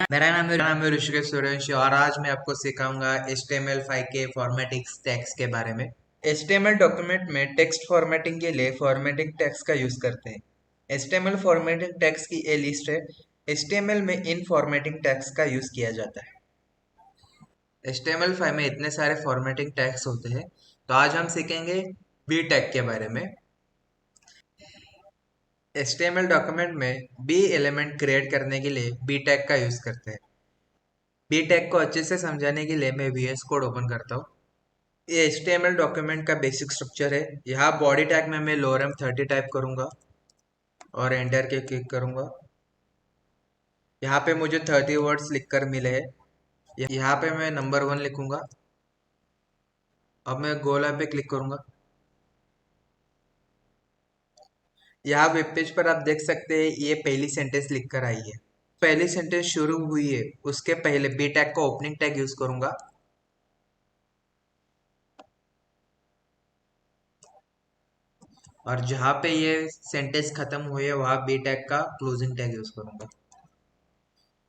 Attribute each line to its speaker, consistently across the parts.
Speaker 1: मेरा नाम है ऋषिकेश सूर्यवंशी और आज मैं आपको सिखाऊंगा HTML5 के फॉर्मेटिंग टैग्स के बारे में। HTML डॉक्यूमेंट में टेक्स्ट फॉर्मेटिंग के लिए फॉर्मेटिंग टैग्स का यूज करते हैं। HTML फॉर्मेटिंग टैग्स की ये लिस्ट है। HTML में इन फॉर्मेटिंग टैग्स का यूज किया जाता है। HTML5 में इतने सारे फॉर्मेटिंग टैग्स होते हैं, तो आज हम सीखेंगे बी टैग के बारे में। HTML डॉक्यूमेंट में बी एलिमेंट क्रिएट करने के लिए बी टैग का यूज करते हैं। बी टैग को अच्छे से समझाने के लिए मैं VS कोड ओपन करता हूँ। ये HTML डॉक्यूमेंट का बेसिक स्ट्रक्चर है। यहाँ बॉडी टैग में मैं लोरम 30 टाइप करूंगा और एंटर के क्लिक करूंगा। यहाँ पे मुझे 30 वर्ड्स लिखकर मिले हैं। यहाँ पे मैं नंबर 1 लिखूंगा। अब मैं गोला पे क्लिक करूंगा। यहाँ वेब पेज पर आप देख सकते हैं ये पहली सेंटेंस लिख कर आई है। पहली सेंटेंस शुरू हुई है, उसके पहले बी टैग का ओपनिंग टैग यूज करूंगा। और जहाँ पे ये सेंटेंस खत्म हुई है वहां बी टैग का क्लोजिंग टैग यूज करूंगा।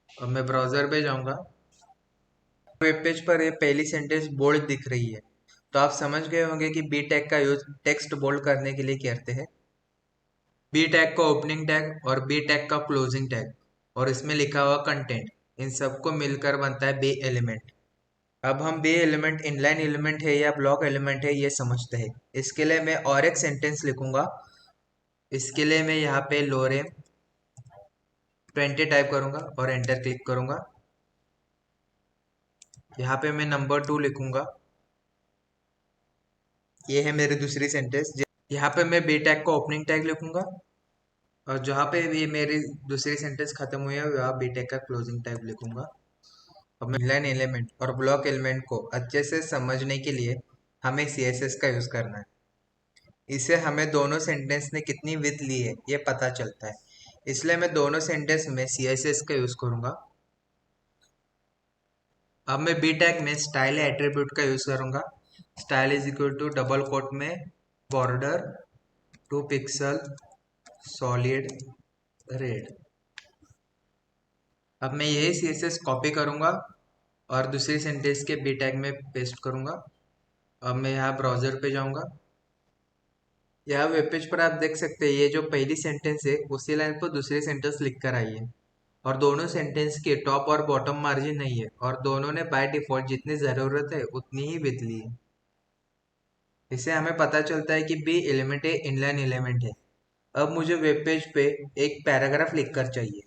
Speaker 1: अब मैं ब्राउजर पे जाऊंगा। वेब पेज पर ये पहली सेंटेंस बोल्ड दिख रही है, तो आप समझ गए होंगे कि बी टैग का यूज टेक्स्ट बोल्ड करने के लिए करते हैं। बी टैग का ओपनिंग टैग और बी टैग का क्लोजिंग टैग और इसमें लिखा हुआ कंटेंट, इन सबको मिलकर बनता है बी एलिमेंट। अब हम बी एलिमेंट इनलाइन एलिमेंट है या ब्लॉक एलिमेंट है ये समझते हैं। इसके लिए मैं और एक सेंटेंस लिखूंगा। इसके लिए मैं यहाँ पे लोरेम 20 टाइप करूंगा और एंटर क्लिक करूंगा। यहाँ पे मैं नंबर 2 लिखूंगा। ये है मेरी दूसरी सेंटेंस। यहाँ पे मैं बी टैग का ओपनिंग टैग लिखूंगा और जहाँ पे भी मेरी दूसरी सेंटेंस खत्म हुई है वहाँ बी टैग का क्लोजिंग टैग लिखूंगा। अब इनलाइन एलिमेंट और ब्लॉक एलिमेंट को अच्छे से समझने के लिए हमें CSS का यूज करना है। इससे हमें दोनों सेंटेंस ने कितनी विड्थ ली है ये पता चलता है। इसलिए मैं दोनों सेंटेंस में CSS का यूज करूंगा। अब मैं बी टैग में स्टाइल एट्रीब्यूट का यूज करूंगा। Style is equal to double quote में बॉर्डर 2 पिक्सल सॉलिड रेड। अब मैं यही CSS कॉपी करूंगा और दूसरी सेंटेंस के बी टैग में पेस्ट करूंगा। अब मैं यहाँ ब्राउजर पे जाऊंगा। यहाँ वेब पेज पर आप देख सकते हैं ये जो पहली सेंटेंस है उसी लाइन पर दूसरी सेंटेंस लिख कर आई है और दोनों सेंटेंस के टॉप और बॉटम मार्जिन नहीं है और दोनों ने बाय डिफॉल्ट जितनी जरूरत है उतनी ही विड्थ ली है। इससे हमें पता चलता है कि बी एलिमेंट है इनलाइन एलिमेंट है। अब मुझे वेब पेज पे एक पैराग्राफ लिखकर चाहिए।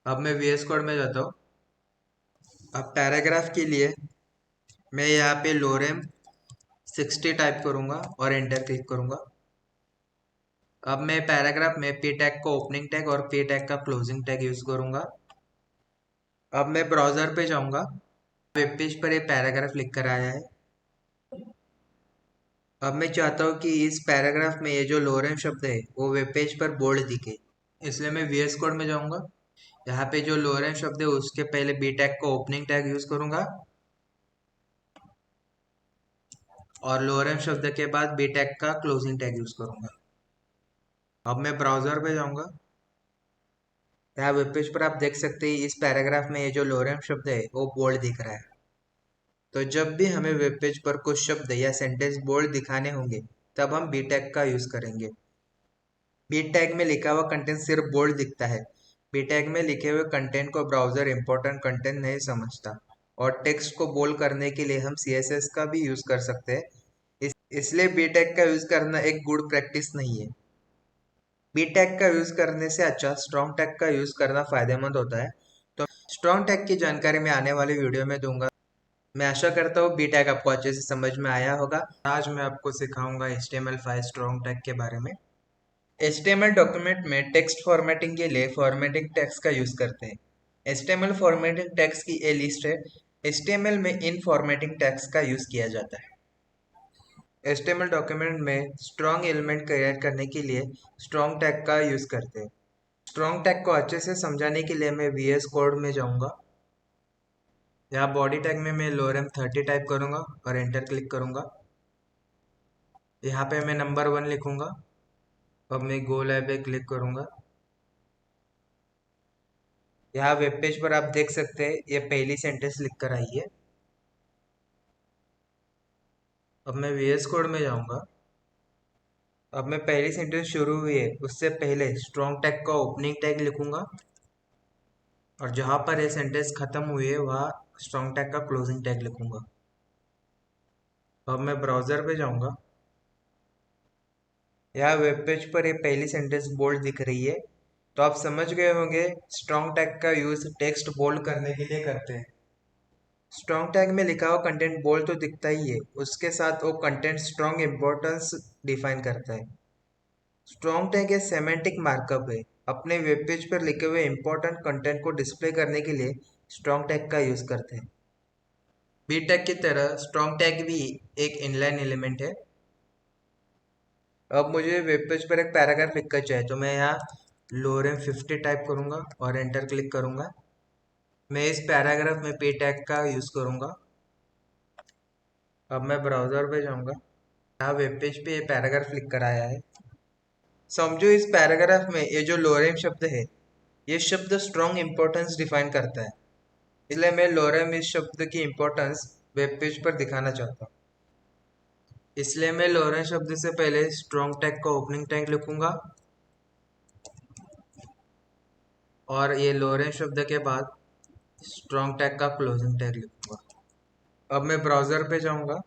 Speaker 1: अब मैं VS कोड में जाता हूँ। अब पैराग्राफ के लिए मैं यहाँ पे लोरेम 60 टाइप करूंगा और एंटर क्लिक करूंगा। अब मैं पैराग्राफ में पी टैग का ओपनिंग टैग और पी टैग का क्लोजिंग टैग यूज करूंगा। अब मैं ब्राउजर पे जाऊंगा। वेब पेज पर ये पैराग्राफ लिख कर आया है। अब मैं चाहता हूँ कि इस पैराग्राफ में ये जो लोरेम शब्द है वो वेब पेज पर बोल्ड दिखे। इसलिए मैं VS कोड में जाऊंगा। यहाँ पे जो लोरेम शब्द है उसके पहले बी टैग का ओपनिंग टैग यूज करूंगा और लोरेम शब्द के बाद बी टैग का क्लोजिंग टैग यूज करूंगा। अब मैं ब्राउजर पे जाऊंगा। यहाँ वेब पेज पर आप देख सकते हैं इस पैराग्राफ में ये जो लोरेम शब्द है वो बोल्ड दिख रहा है। तो जब भी हमें वेब पेज पर कुछ शब्द या सेंटेंस बोल्ड दिखाने होंगे तब हम बी टैग का यूज करेंगे। बी टैग में लिखा हुआ कंटेंट सिर्फ बोल्ड दिखता है। बी टैग में लिखे हुए कंटेंट को ब्राउजर इंपॉर्टेंट कंटेंट नहीं समझता और टेक्स्ट को बोल्ड करने के लिए हम CSS का भी यूज कर सकते हैं। इसलिए बी टैग का यूज करना एक गुड प्रैक्टिस नहीं है। बी टैग का यूज करने से अच्छा स्ट्रॉन्ग टैग का यूज करना फायदेमंद होता है। तो स्ट्रॉन्ग टैग की जानकारी मैं आने वाली वीडियो में दूंगा। मैं आशा करता हूँ बी टैग आपको अच्छे से समझ में आया होगा। आज मैं आपको सिखाऊंगा HTML5 स्ट्रॉन्ग टैग के बारे में। HTML डॉक्यूमेंट में टेक्स्ट फॉर्मेटिंग के लिए फॉर्मेटिंग टैग्स का यूज करते हैं। HTML फॉर्मेटिंग टैग्स की ये लिस्ट है। HTML में इन फॉर्मेटिंग टैग्स का यूज किया जाता है। HTML डॉक्यूमेंट में स्ट्रॉन्ग एलिमेंट क्रिएट करने के लिए स्ट्रॉन्ग टैग का यूज करते हैं। स्ट्रॉन्ग टैग को अच्छे से समझाने के लिए मैं VS कोड में जाऊंगा। यहाँ बॉडी टैग में मैं लोरेम 30 टाइप करूंगा और एंटर क्लिक करूंगा। यहाँ पे मैं नंबर 1 लिखूंगा। अब मैं गो लैब पे क्लिक करूंगा। यहाँ वेब पेज पर आप देख सकते हैं ये पहली सेंटेंस लिख कर आई है। अब मैं VS कोड में जाऊंगा। अब मैं पहली सेंटेंस शुरू हुई है उससे पहले स्ट्रॉन्ग टैग का ओपनिंग टैग लिखूंगा, और जहां पर ये सेंटेंस खत्म हुई है वहाँ स्ट्रॉन्ग टैग का क्लोजिंग टैग लिखूंगा। अब मैं ब्राउजर पे जाऊंगा। यहाँ वेब पेज पर ये पहली सेंटेंस बोल्ड दिख रही है, तो आप समझ गए होंगे स्ट्रॉन्ग टैग का यूज टेक्स्ट बोल्ड करने के लिए करते हैं। स्ट्रॉन्ग टैग में लिखा हुआ कंटेंट बोल्ड तो दिखता ही है, उसके साथ वो कंटेंट स्ट्रॉन्ग इंपॉर्टेंस डिफाइन करता है। स्ट्रॉन्ग टैग एक सेमेंटिक मार्कअप है। अपने वेब पेज पर लिखे हुए इंपॉर्टेंट कंटेंट को डिस्प्ले करने के लिए स्ट्रॉन्ग टैग का यूज करते हैं। बी टैग की तरह स्ट्रॉन्ग टैग भी एक इनलाइन एलिमेंट है। अब मुझे वेब पेज पर एक पैराग्राफ लिखकर चाहिए, तो मैं यहाँ लोरेम 50 टाइप करूंगा और एंटर क्लिक करूंगा। मैं इस पैराग्राफ में पी टैग का यूज करूंगा। अब मैं ब्राउजर पे जाऊंगा। यहाँ वेब पेज पे ये पैराग्राफ लिख कर आया है। समझो इस पैराग्राफ में ये जो लोरेम शब्द है, ये शब्द स्ट्रॉन्ग इंपॉर्टेंस डिफाइन करता है, इसलिए मैं लोरेम इस शब्द की इंपॉर्टेंस वेब पेज पर दिखाना चाहता हूँ। इसलिए मैं लोरेम शब्द से पहले स्ट्रॉन्ग टैग का ओपनिंग टैग लिखूंगा, और ये लोरेम शब्द के बाद स्ट्रॉन्ग टैग का क्लोजिंग टैग लिखूंगा। अब मैं ब्राउजर पे जाऊंगा।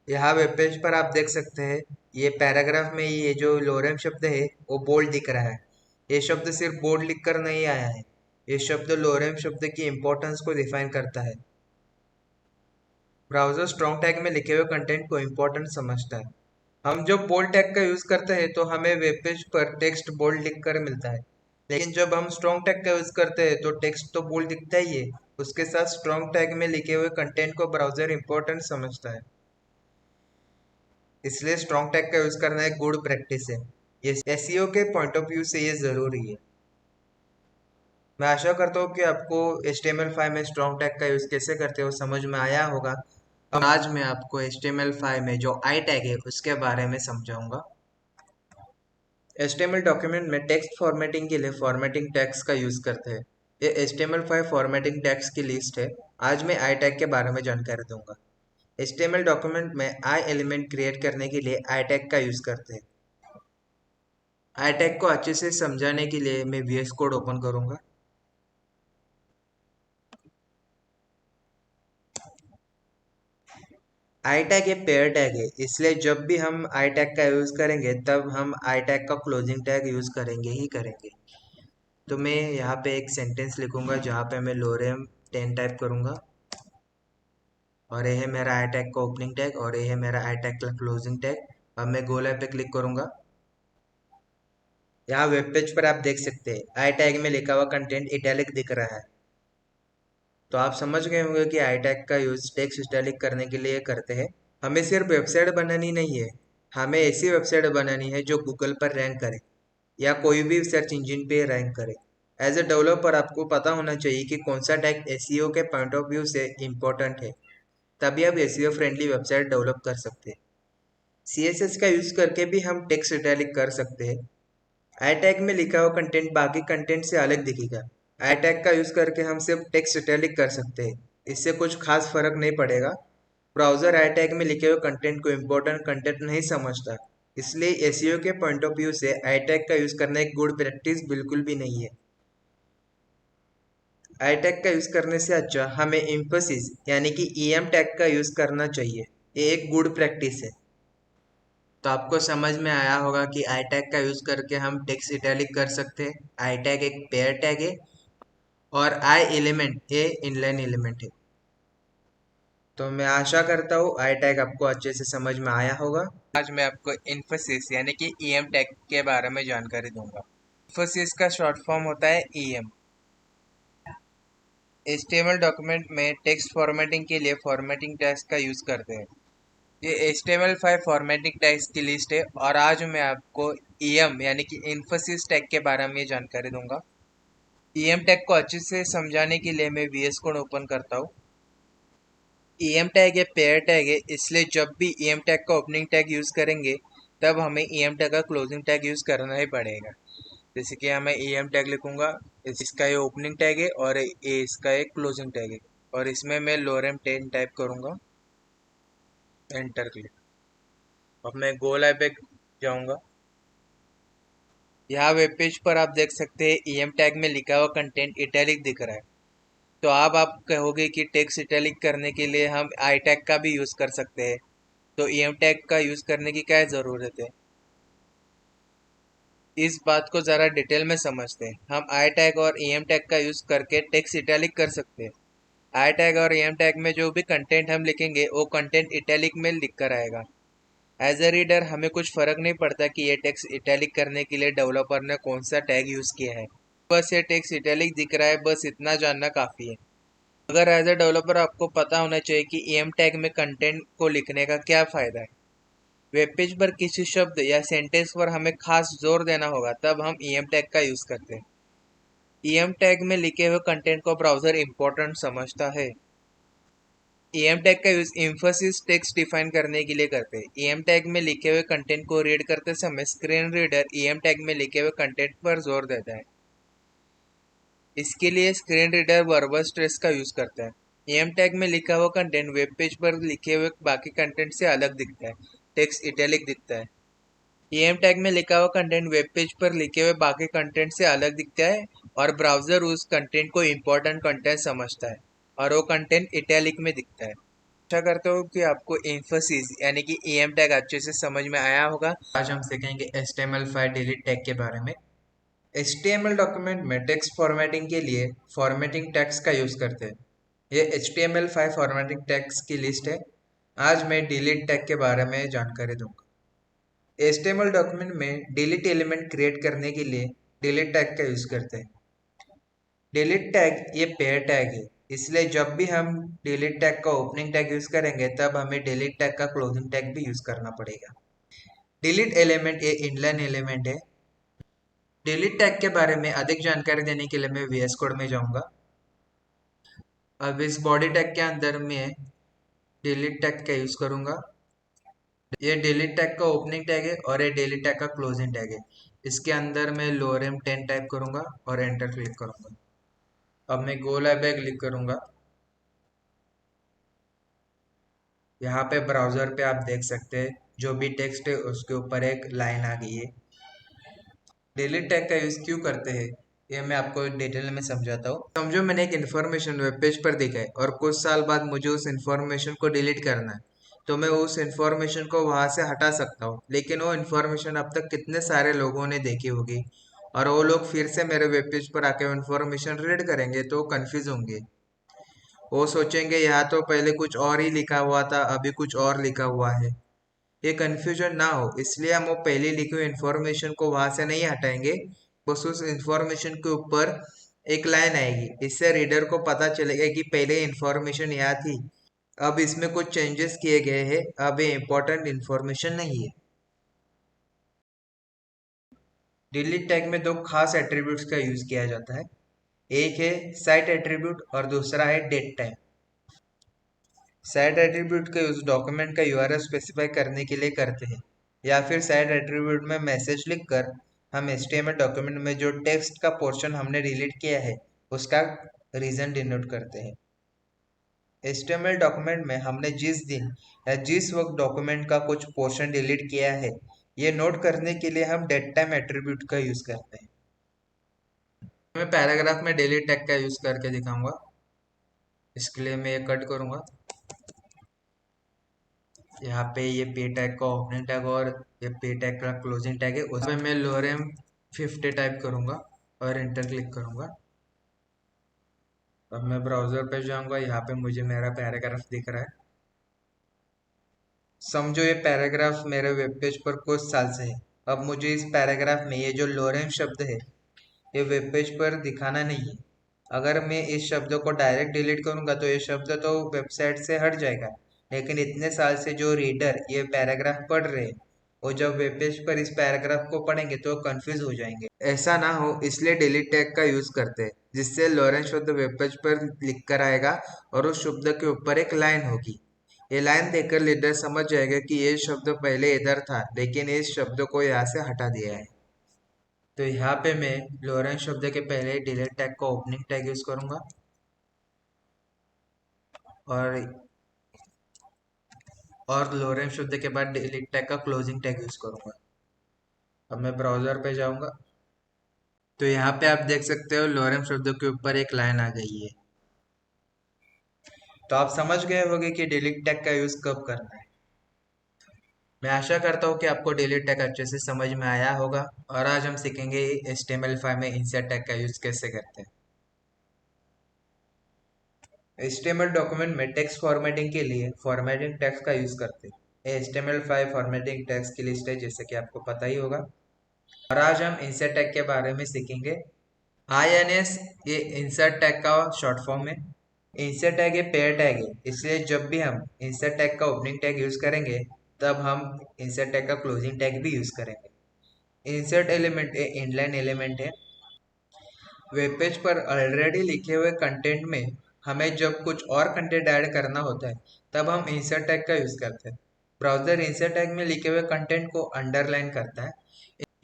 Speaker 1: यहाँ वेब पेज पर आप देख सकते हैं ये पैराग्राफ में ये जो लोरेम शब्द है वो बोल्ड दिख रहा है। ये शब्द सिर्फ बोल्ड लिखकर नहीं आया है, ये शब्द लोरेम शब्द की इंपॉर्टेंस को डिफाइन करता है। ब्राउजर स्ट्रॉन्ग टैग में लिखे हुए कंटेंट को इंपॉर्टेंट समझता है। हम जब बोल्ड टैग का यूज करते हैं तो हमें वेब पेज पर टेक्स्ट बोल्ड लिखकर मिलता है, लेकिन जब हम स्ट्रॉन्ग टैग का यूज करते हैं तो टेक्स्ट तो बोल्ड दिखता ही है, उसके साथ स्ट्रॉन्ग टैग में लिखे हुए कंटेंट को ब्राउजर इंपॉर्टेंट समझता है। इसलिए स्ट्रॉन्ग टैग का यूज करना एक गुड प्रैक्टिस है। ये एसईओ के पॉइंट ऑफ व्यू से ये जरूरी है। मैं आशा करता हूँ कि आपको HTML5 में स्ट्रॉन्ग टैग का यूज कैसे करते हो समझ में आया होगा। अब आज मैं आपको HTML5 में जो आई टैग है उसके बारे में समझाऊंगा। HTML डॉक्यूमेंट में टेक्स्ट फॉर्मेटिंग के लिए फॉर्मेटिंग टैग्स का यूज करते हैं। ये HTML5 फॉर्मेटिंग टैग्स की लिस्ट है। आज मैं आई टैग के बारे में जानकारी दूंगा। HTML डॉक्यूमेंट में आई एलिमेंट क्रिएट करने के लिए आई टैग का यूज करते हैं। आई टैग को अच्छे से समझाने के लिए मैं VS कोड ओपन करूंगा। आई टैग एक पेयर टैग है, इसलिए जब भी हम आई टैग का यूज करेंगे तब हम आई टैग का क्लोजिंग टैग यूज करेंगे ही करेंगे। तो मैं यहाँ पे एक सेंटेंस लिखूंगा जहाँ पे मैं लोरेम 10 टाइप करूंगा, और ये है मेरा आई टैग का ओपनिंग टैग और ये है मेरा आई टैग का क्लोजिंग टैग। अब मैं गो लाइव पे क्लिक करूंगा। यहाँ वेब पेज पर आप देख सकते हैं आई टैग में लिखा हुआ कंटेंट इटैलिक दिख रहा है। तो आप समझ गए होंगे कि आई टैग का यूज टेक्स्ट इटैलिक करने के लिए करते हैं। हमें सिर्फ वेबसाइट बनानी नहीं है, हमें ऐसी वेबसाइट बनानी है जो गूगल पर रैंक करे या कोई भी सर्च इंजन पे रैंक करे। एज ए डेवलपर आपको पता होना चाहिए कि कौन सा टैग एसईओ के पॉइंट ऑफ व्यू से इम्पोर्टेंट है, तभी आप एसईओ फ्रेंडली वेबसाइट डेवलप कर सकते हैं। CSS का यूज करके भी हम टेक्स्ट इटैलिक कर सकते हैं। आई टैग में लिखा हुआ कंटेंट बाकी कंटेंट से अलग दिखेगा। आई टैग का यूज करके हम सिर्फ टेक्स्ट इटैलिक कर सकते हैं, इससे कुछ खास फर्क नहीं पड़ेगा। ब्राउजर आई टैग में लिखे हुए कंटेंट को इम्पोर्टेंट कंटेंट नहीं समझता, इसलिए एसईओ के पॉइंट ऑफ व्यू से आई टैग का यूज करना एक गुड प्रैक्टिस बिल्कुल भी नहीं है। आई टैग का यूज करने से अच्छा हमें एम्फसिस यानी कि EM टैग का यूज करना चाहिए, ये एक गुड प्रैक्टिस है। तो आपको समझ में आया होगा कि आई टैग का यूज करके हम टेक्स्ट इटैलिक कर सकते हैं। आई टैग एक पेयर टैग है और आई एलिमेंट ये इनलाइन एलिमेंट है। तो मैं आशा करता हूँ आई टैग आपको अच्छे से समझ में आया होगा। आज मैं आपको इन्फोसिस यानी कि EM टैग के बारे में जानकारी दूंगा। इन्फोसिस का शॉर्ट फॉर्म होता है EM। HTML डॉक्यूमेंट में टेक्स्ट फॉर्मेटिंग के लिए फॉर्मेटिंग टैग्स का यूज करते हैं। ये HTML5 फॉर्मेटिंग टैग्स की लिस्ट है, और आज मैं आपको EM यानी कि इन्फोसिस टैग के बारे में जानकारी दूंगा। EM टैग को अच्छे से समझाने के लिए मैं VS कोड ओपन करता हूँ। EM टैग एक पेयर टैग है, इसलिए जब भी EM टैग का ओपनिंग टैग यूज करेंगे तब हमें EM टैग का क्लोजिंग टैग यूज करना ही पड़ेगा। जैसे कि यहाँ मैं EM टैग लिखूंगा, इसका ये ओपनिंग टैग है और ये इसका एक क्लोजिंग टैग है, और इसमें मैं लोरेम 10 टाइप करूंगा, एंटर क्लिक। अब मैं गो लाइव पे जाऊंगा। यहाँ वेब पेज पर आप देख सकते हैं EM टैग में लिखा हुआ कंटेंट इटैलिक दिख रहा है। तो अब आप कहोगे कि टेक्स्ट इटैलिक करने के लिए हम आई टैग का भी यूज कर सकते हैं, तो EM टैग का यूज करने की क्या जरूरत है, इस बात को जरा डिटेल में समझते हैं। हम आई टैग और EM टैग का यूज करके टेक्स्ट इटैलिक कर सकते हैं। आई टैग और EM टैग में जो भी कंटेंट हम लिखेंगे वो कंटेंट इटैलिक में लिख कर आएगा। एज अ रीडर हमें कुछ फर्क नहीं पड़ता कि ये टेक्स्ट इटैलिक करने के लिए डेवलपर ने कौन सा टैग यूज किया है, बस ये टेक्स्ट इटैलिक दिख रहा है, बस इतना जानना काफी है। अगर एज अ डेवलपर आपको पता होना चाहिए कि EM टैग में कंटेंट को लिखने का क्या फायदा है। वेब पेज पर किसी शब्द या सेंटेंस पर हमें खास जोर देना होगा, तब हम EM टैग का यूज करते हैं। EM टैग में लिखे हुए कंटेंट को ब्राउजर इंपॉर्टेंट समझता है। EM टैग का यूज इंफोसिस टेक्स्ट डिफाइन करने के लिए करते हैं। EM टैग में लिखे हुए कंटेंट को रीड करते समय स्क्रीन रीडर EM टैग में लिखे हुए कंटेंट पर जोर देता है। इसके लिए स्क्रीन रीडर वर्बल स्ट्रेस का यूज करता है। EM टैग में लिखा हुआ कंटेंट वेब पेज पर लिखे हुए बाकी कंटेंट से अलग दिखता है, टेक्स्ट इटैलिक दिखता है। EM टैग में लिखा हुआ कंटेंट वेब पेज पर लिखे हुए बाकी कंटेंट से अलग दिखता है, और ब्राउजर उस कंटेंट को इम्पोर्टेंट कंटेंट समझता है और वो कंटेंट इटैलिक में दिखता है। आशा करता हूँ कि आपको इंफोसिस यानी कि EM टैग अच्छे से समझ में आया होगा। आज हम सीखेंगे HTML5 डिलीट टैग के बारे में। HTML डॉक्यूमेंट में टेक्स्ट फॉर्मेटिंग के लिए फॉर्मेटिंग टैग्स का यूज करते हैं। ये HTML5 फॉर्मेटिंग टैग्स की लिस्ट है। आज मैं डिलीट टैग के बारे में जानकारी दूंगा। HTML डॉक्यूमेंट में डिलीट एलिमेंट क्रिएट करने के लिए डिलीट टैग का यूज करते हैं। डिलीट टैग ये पेयर टैग है, इसलिए जब भी हम डिलीट टैग का ओपनिंग टैग यूज करेंगे तब हमें डिलीट टैग का क्लोजिंग टैग भी यूज करना पड़ेगा। डिलीट एलिमेंट ये इनलाइन एलिमेंट है। डिलीट टैग के बारे में अधिक जानकारी देने के लिए मैं VS कोड में जाऊंगा। अब इस बॉडी टैग के अंदर मैं डिलीट टैग का यूज करूंगा। ये डिलीट टैग का ओपनिंग टैग है और ये डिलीट टैग का क्लोजिंग टैग है। इसके अंदर मैं लोरेम 10 टाइप करूंगा और एंटर क्लिक करूंगा। अब मैं गो लाइव पे क्लिक करूंगा। यहाँ पे ब्राउजर पे आप देख सकते हैं जो भी टेक्स्ट है उसके ऊपर एक लाइन आ गई है। डिलीट टैग का यूज क्यों करते हैं ये मैं आपको डिटेल में समझाता हूँ। समझो मैंने एक इन्फॉर्मेशन वेब पेज पर देखा है और कुछ साल बाद मुझे उस इन्फॉर्मेशन को डिलीट करना है, तो मैं उस इन्फॉर्मेशन को वहां से हटा सकता हूँ, लेकिन वो इन्फॉर्मेशन अब तक कितने सारे लोगों ने देखी होगी और वो लोग फिर से मेरे वेब पेज पर आके इन्फॉर्मेशन रीड करेंगे तो कंफ्यूज होंगे। वो सोचेंगे यहाँ तो पहले कुछ और ही लिखा हुआ था, अभी कुछ और लिखा हुआ है। ये कंफ्यूजन ना हो इसलिए हम वो पहले लिखी हुई इन्फॉर्मेशन को वहां से नहीं हटाएंगे, बस उस इन्फॉर्मेशन के ऊपर एक लाइन आएगी, इससे रीडर को पता चलेगा कि पहले इन्फॉर्मेशन यहाँ थी, अब इसमें कुछ चेंजेस किए गए हैं, अब ये इम्पोर्टेंट इन्फॉर्मेशन नहीं है। डिलीट टैग में दो खास एट्रीब्यूट्स का यूज किया जाता है। एक है साइट एट्रीब्यूट और दूसरा है डेट टाइम। साइट एट्रीब्यूट का यूज डॉक्यूमेंट का URL स्पेसिफाई करने के लिए करते हैं, या फिर साइट एट्रीब्यूट में मैसेज लिखकर हम HTML डॉक्यूमेंट में जो टेक्स्ट का पोर्शन हमने डिलीट किया है उसका रीजन डिनोट करते हैं। HTML डॉक्यूमेंट में हमने जिस दिन या जिस वक्त डॉक्यूमेंट का कुछ पोर्शन डिलीट किया है ये नोट करने के लिए हम डेट टाइम एट्रीब्यूट का यूज करते हैं। मैं पैराग्राफ में डिलीट टैग का यूज करके दिखाऊंगा। इसके लिए मैं ये कट करूंगा। यहाँ पे ये पे टैग का ओपनिंग टैग और ये पे टैग का क्लोजिंग टैग है, उसमें मैं लोरेम 50 टाइप करूंगा और इंटर क्लिक करूंगा। अब मैं ब्राउजर पे जाऊंगा, यहाँ पे मुझे मेरा पैराग्राफ दिख रहा है। समझो ये पैराग्राफ मेरे वेब पेज पर कुछ साल से है। अब मुझे इस पैराग्राफ में ये जो लोरेम शब्द है ये वेब पेज पर दिखाना नहीं है। अगर मैं इस शब्द को डायरेक्ट डिलीट करूंगा तो ये शब्द तो वेबसाइट से हट जाएगा, लेकिन इतने साल से जो रीडर ये पैराग्राफ पढ़ रहे हैं वो जब वेब पेज पर इस पैराग्राफ को पढ़ेंगे तो कंफ्यूज हो जाएंगे। ऐसा ना हो इसलिए डिलीट टैग का यूज करते हैं, जिससे लॉरेंस शब्द वेब पेज पर लिख कर आएगा और उस शब्द के ऊपर एक लाइन होगी। ये लाइन देखकर रीडर समझ जाएगा कि ये शब्द पहले इधर था लेकिन इस शब्द को यहाँ से हटा दिया है। तो यहाँ पे मैं लोरेंस शब्द के पहले डिलीट टैग का ओपनिंग टैग यूज करूंगा और लोरेंस शब्द के बाद डिलीट टैग का क्लोजिंग टैग यूज करूंगा। अब मैं ब्राउजर पे जाऊंगा तो यहाँ पे आप देख सकते हो लोरेंस शब्द के ऊपर एक लाइन आ गई है। तो आप समझ गए होंगे कि डिलीट टैग का यूज कब करना है। मैं आशा करता हूँ कि आपको डिलीट टैग अच्छे से समझ में आया होगा और आज हम सीखेंगे HTML5 में इंसर्ट टैग का यूज कैसे करते हैं। HTML डॉक्यूमेंट में टेक्स्ट फॉर्मेटिंग के लिए फॉर्मेटिंग टैग्स का यूज करते हैं। HTML5 फॉर्मेटिंग टैग्स की लिस्ट है जैसे कि आपको पता ही होगा और आज हम इंसर्ट टैग के बारे में सीखेंगे। INS ये इंसर्ट टैग का शॉर्ट फॉर्म है। इंसर्ट टैग ये पेयर टैग है, इसलिए जब भी हम इंसर्ट टैग का ओपनिंग टैग यूज करेंगे तब हम इंसर्ट टैग का क्लोजिंग टैग भी यूज करेंगे। इंसर्ट एलिमेंट एक इनलाइन एलिमेंट है। वेब पेज पर ऑलरेडी लिखे हुए कंटेंट में हमें जब कुछ और कंटेंट ऐड करना होता है तब हम इंसर्ट टैग का यूज करते हैं। ब्राउजर इंसर्ट टैग में लिखे हुए कंटेंट को अंडरलाइन करता है।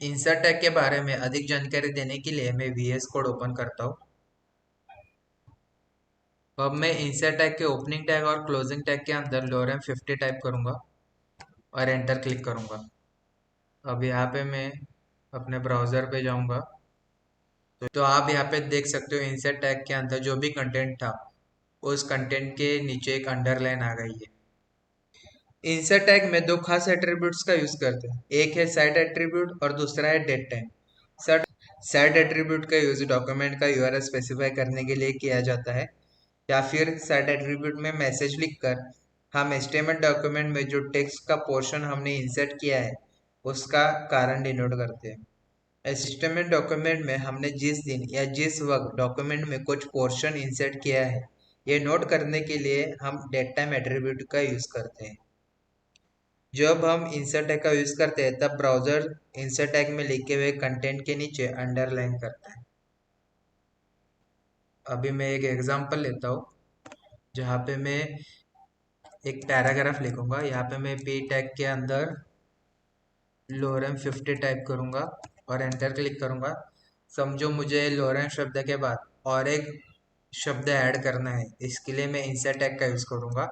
Speaker 1: इंसर्ट टैग के बारे में अधिक जानकारी देने के लिए मैं VS कोड ओपन करता हूँ। अब मैं इंसर्ट टैग के ओपनिंग टैग और क्लोजिंग टैग के अंदर लोरेम 50 टाइप करूंगा और एंटर क्लिक करूंगा। अब यहाँ पे मैं अपने ब्राउजर पे जाऊंगा तो आप यहाँ पे देख सकते हो इंसर्ट टैग के अंदर जो भी कंटेंट था उस कंटेंट के नीचे एक अंडरलाइन आ गई है। इंसर्ट टैग में दो खास एट्रीब्यूट्स का यूज करते हैं, एक है सेट एट्रीब्यूट और दूसरा है डेट टाइम। सेट एट्रीब्यूट का यूज डॉक्यूमेंट का URL स्पेसिफाई करने के लिए किया जाता है या फिर सेट एट्रीब्यूट में मैसेज लिखकर हम HTML डॉक्यूमेंट में जो टेक्स्ट का पोर्शन हमने इंसर्ट किया है उसका कारण डिनोट करते हैं। HTML डॉक्यूमेंट में हमने जिस दिन या जिस वक्त डॉक्यूमेंट में कुछ पोर्शन इंसर्ट किया है ये नोट करने के लिए हम डेट टाइम एट्रीब्यूट का यूज करते हैं। जब हम इंसर्ट टैग का यूज करते हैं तब ब्राउजर इंसर्ट टैग में लिखे हुए कंटेंट के नीचे अंडरलाइन करता है। अभी मैं एक एग्जांपल लेता हूँ जहाँ पे मैं एक पैराग्राफ लिखूंगा। यहाँ पे मैं पी टैग के अंदर लोरेम 50 टाइप करूंगा और एंटर क्लिक करूंगा। समझो मुझे लोरेम शब्द के बाद और एक शब्द ऐड करना है, इसके लिए मैं इंसर्ट टैग का यूज करूंगा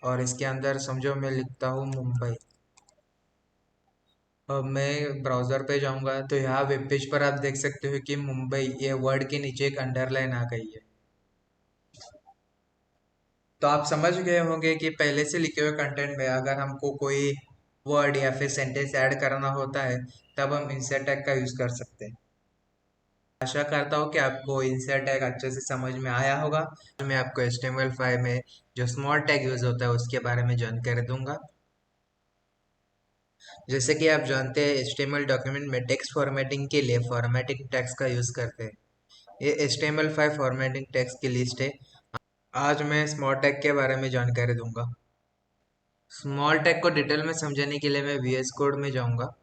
Speaker 1: और इसके अंदर समझो मैं लिखता हूँ मुंबई। अब मैं ब्राउजर पे जाऊंगा तो यहाँ वेब पेज पर आप देख सकते हो कि मुंबई ये वर्ड के नीचे एक अंडरलाइन आ गई है। तो आप समझ गए होंगे कि पहले से लिखे हुए कंटेंट में अगर हमको कोई वर्ड या फिर सेंटेंस ऐड करना होता है तब हम इंसर्ट टैग का यूज कर सकते हैं। आशा करता हूँ कि आपको इंसर्ट टैग अच्छे से समझ में आया होगा। मैं आपको HTML5 में जो स्मॉल टैग यूज होता है उसके बारे में जानकारी दूंगा। जैसे कि आप जानते हैं HTML डॉक्यूमेंट में टेक्स्ट फॉर्मेटिंग के लिए फॉर्मेटिंग टैग्स का यूज करते हैं। ये HTML5 फॉर्मेटिंग टैग्स की लिस्ट है। आज मैं स्मॉल टैग के बारे में जानकारी दूंगा। स्मॉल टैग को डिटेल में समझने के लिए मैं VS कोड में जाऊंगा।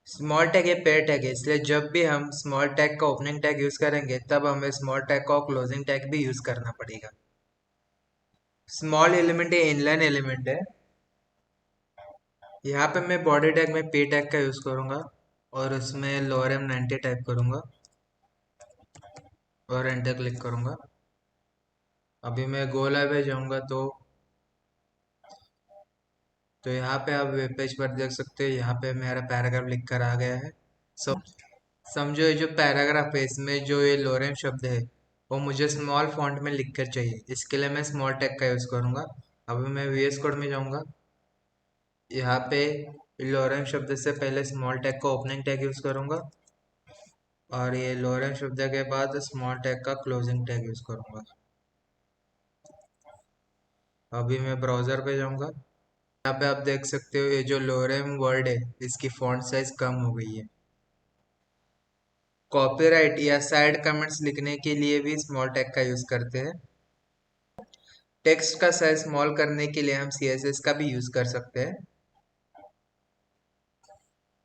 Speaker 1: स्मॉल टैग ये पेयर टैग है, इसलिए जब भी हम स्मॉल टैग का ओपनिंग टैग यूज करेंगे तब हमें स्मॉल टैग का क्लोजिंग टैग भी यूज करना पड़ेगा। स्मॉल एलिमेंट है इनलाइन एलिमेंट है। यहाँ पे मैं बॉडी टैग में पी टैग का यूज करूंगा और उसमें लोअर M90 टाइप करूंगा और एंटर क्लिक करूंगा। अभी मैं गो लाइव पे जाऊंगा तो यहाँ पे आप वेब पेज पर देख सकते हो, यहाँ पे मेरा पैराग्राफ लिख कर आ गया है। सो समझो ये जो पैराग्राफ है इसमें जो ये लोरेम शब्द है वो मुझे स्मॉल फॉन्ट में लिख कर चाहिए, इसके लिए मैं स्मॉल टैग का यूज करूंगा। अभी मैं VS कोड में जाऊंगा। यहाँ पे लोरेम शब्द से पहले स्मॉल टैग का ओपनिंग टैग यूज करूंगा और ये लोरेम शब्द के बाद स्मॉल टैग का क्लोजिंग टैग यूज करूंगा। अभी मैं ब्राउजर पे जाऊंगा। यहाँ पे आप देख सकते हो ये जो लोरेम वर्ड है इसकी फॉन्ट साइज कम हो गई है। कॉपीराइट या साइड कमेंट्स लिखने के लिए भी स्मॉल टैग का यूज करते हैं। टेक्स्ट का साइज स्मॉल करने के लिए हम CSS का भी यूज कर सकते हैं।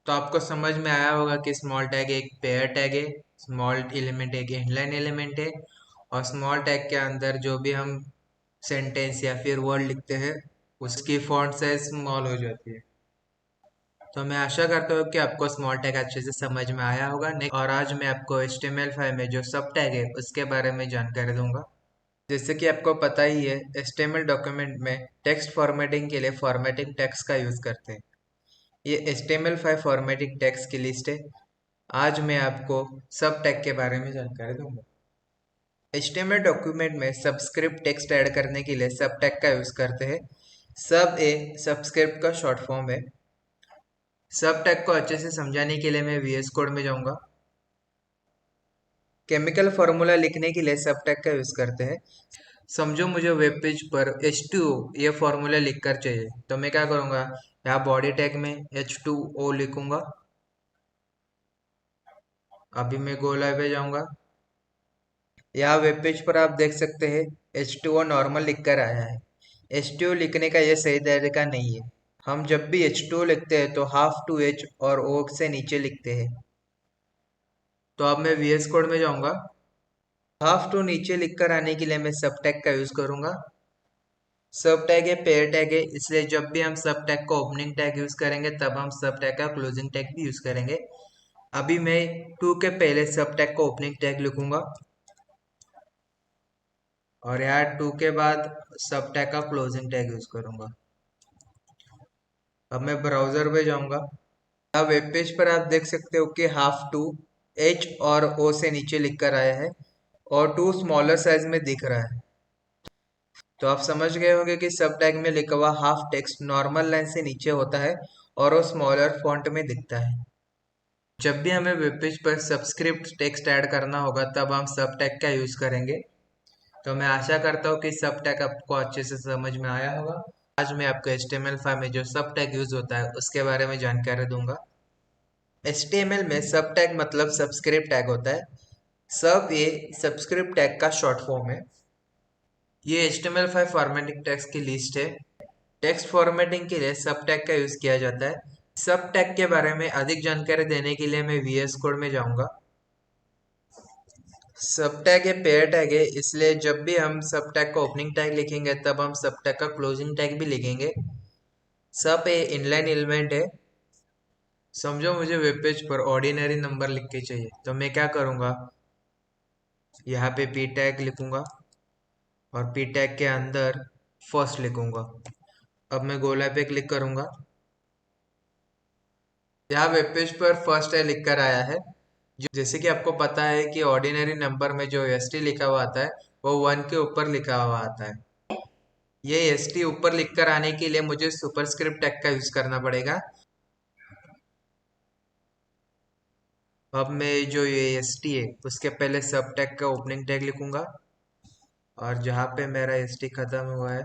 Speaker 1: तो आपको समझ में आया होगा कि स्मॉल टैग एक पेयर टैग है, स्मॉल एलिमेंट एक इनलाइन एलिमेंट है और स्मॉल टैग के अंदर जो भी हम सेंटेंस या फिर वर्ड लिखते हैं उसकी फॉन्ट साइज स्मॉल हो जाती है। तो मैं आशा करता हूँ कि आपको स्मॉल टैग अच्छे से समझ में आया होगा। और आज मैं आपको HTML5 में जो सब टैग है उसके बारे में जानकारी दूंगा। जैसे कि आपको पता ही है, HTML डॉक्यूमेंट में टेक्स्ट फॉर्मेटिंग के लिए फॉर्मेटिंग टैग्स का यूज करते हैं। ये HTML5 फॉर्मेटिंग टैग्स की लिस्ट है। आज मैं आपको सब टैग के बारे में जानकारी दूंगा। HTML डॉक्यूमेंट में सबस्क्रिप्ट टेक्स्ट ऐड करने के लिए सब टैग का यूज करते हैं। सब ए सबस्क्रिप्ट का शॉर्ट फॉर्म है। सब टैग को अच्छे से समझाने के लिए मैं VS कोड में जाऊंगा। केमिकल फॉर्मूला लिखने के लिए सब टैग का यूज करते हैं। समझो मुझे वेब पेज पर H2O ये फॉर्मूला लिखकर चाहिए, तो मैं क्या करूंगा, यहाँ बॉडी टैग में H2O लिखूंगा। अभी मैं गो लाइव पे जाऊंगा। यहाँ वेब पेज पर आप देख सकते हैं H2O नॉर्मल लिखकर आया है। H2O लिखने का यह सही तरीका नहीं है। हम जब भी H2O लिखते हैं तो हाफ टू H और O से नीचे लिखते हैं। तो अब मैं VS कोड में जाऊंगा। हाफ टू नीचे लिखकर आने के लिए मैं सब टैग का यूज करूंगा। सब टैग है पेयर टैग है, इसलिए जब भी हम सब टैग को ओपनिंग टैग यूज करेंगे तब हम सब टैग का क्लोजिंग टैग भी यूज करेंगे। अभी मैं टू के पहले सब टैग को ओपनिंग टैग लिखूंगा और यहाँ टू के बाद सब टैग का क्लोजिंग टैग यूज करूंगा। अब मैं ब्राउजर पे जाऊंगा। यहाँ वेब पेज पर आप देख सकते हो कि हाफ टू H और O से नीचे लिखकर आया है और टू स्मॉलर साइज में दिख रहा है। तो आप समझ गए होंगे कि सब टैग में लिखा हुआ हाफ टेक्स्ट नॉर्मल लाइन से नीचे होता है और वो स्मॉलर फॉन्ट में दिखता है। जब भी हमें वेब पेज पर सबस्क्रिप्ट टेक्स्ट ऐड करना होगा तब हम सब टैग का यूज करेंगे। तो मैं आशा करता हूँ कि सब टैग आपको अच्छे से समझ में आया होगा। आज मैं आपको HTML5 में जो सब टैग यूज होता है उसके बारे में जानकारी दूंगा। HTML में सब टैग मतलब सबस्क्रिप्ट टैग होता है। सब ये सबस्क्रिप्ट टैग का शॉर्ट फॉर्म है। ये HTML5 फॉर्मेटिंग टैग्स की लिस्ट है। टेक्स्ट फॉर्मेटिंग के लिए सब टैग का यूज किया जाता है। सब टैग के बारे में अधिक जानकारी देने के लिए मैं VS कोड में जाऊंगा। सब टैग है पेयर टैग है, इसलिए जब भी हम सब टैग का ओपनिंग टैग लिखेंगे तब हम सब टैग का क्लोजिंग टैग भी लिखेंगे। सब ए इनलाइन एलिमेंट है। समझो मुझे वेब पेज पर ऑर्डिनरी नंबर लिख के चाहिए, तो मैं क्या करूंगा, यहाँ पे P टैग लिखूंगा और P टैग के अंदर फर्स्ट लिखूंगा। अब मैं गोला पे क्लिक करूंगा। यहाँ वेब पेज पर फर्स्ट है लिखकर आया है। जैसे कि आपको पता है कि ऑर्डिनरी नंबर में जो ST लिखा हुआ आता है वो 1 के ऊपर लिखा हुआ आता है। ये ST ऊपर लिखकर आने के लिए मुझे सुपरस्क्रिप्ट टैग का यूज करना पड़ेगा। अब मैं जो ये ST है उसके पहले सब टैग का ओपनिंग टैग लिखूंगा और जहाँ पे मेरा ST खत्म हुआ है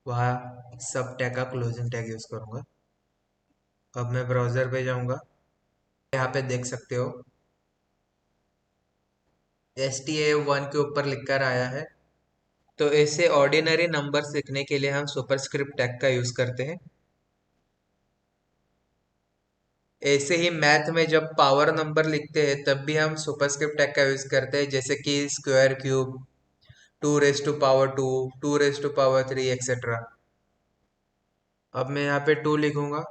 Speaker 1: वहाँ सब टैग का क्लोजिंग टैग यूज करूंगा। अब मैं ब्राउजर पे जाऊंगा। यहाँ पे देख सकते हो STA 1 के ऊपर लिखकर आया है। तो ऐसे ऑर्डिनरी नंबर सीखने के लिए हम सुपरस्क्रिप्ट टैग का यूज करते हैं। ऐसे ही मैथ में जब पावर नंबर लिखते हैं तब भी हम सुपरस्क्रिप्ट टैग का यूज करते हैं, जैसे कि square cube, 2 raise to power 2, 2 raise to power 3 etcetera. अब मैं यहाँ पे 2 लिखूंगा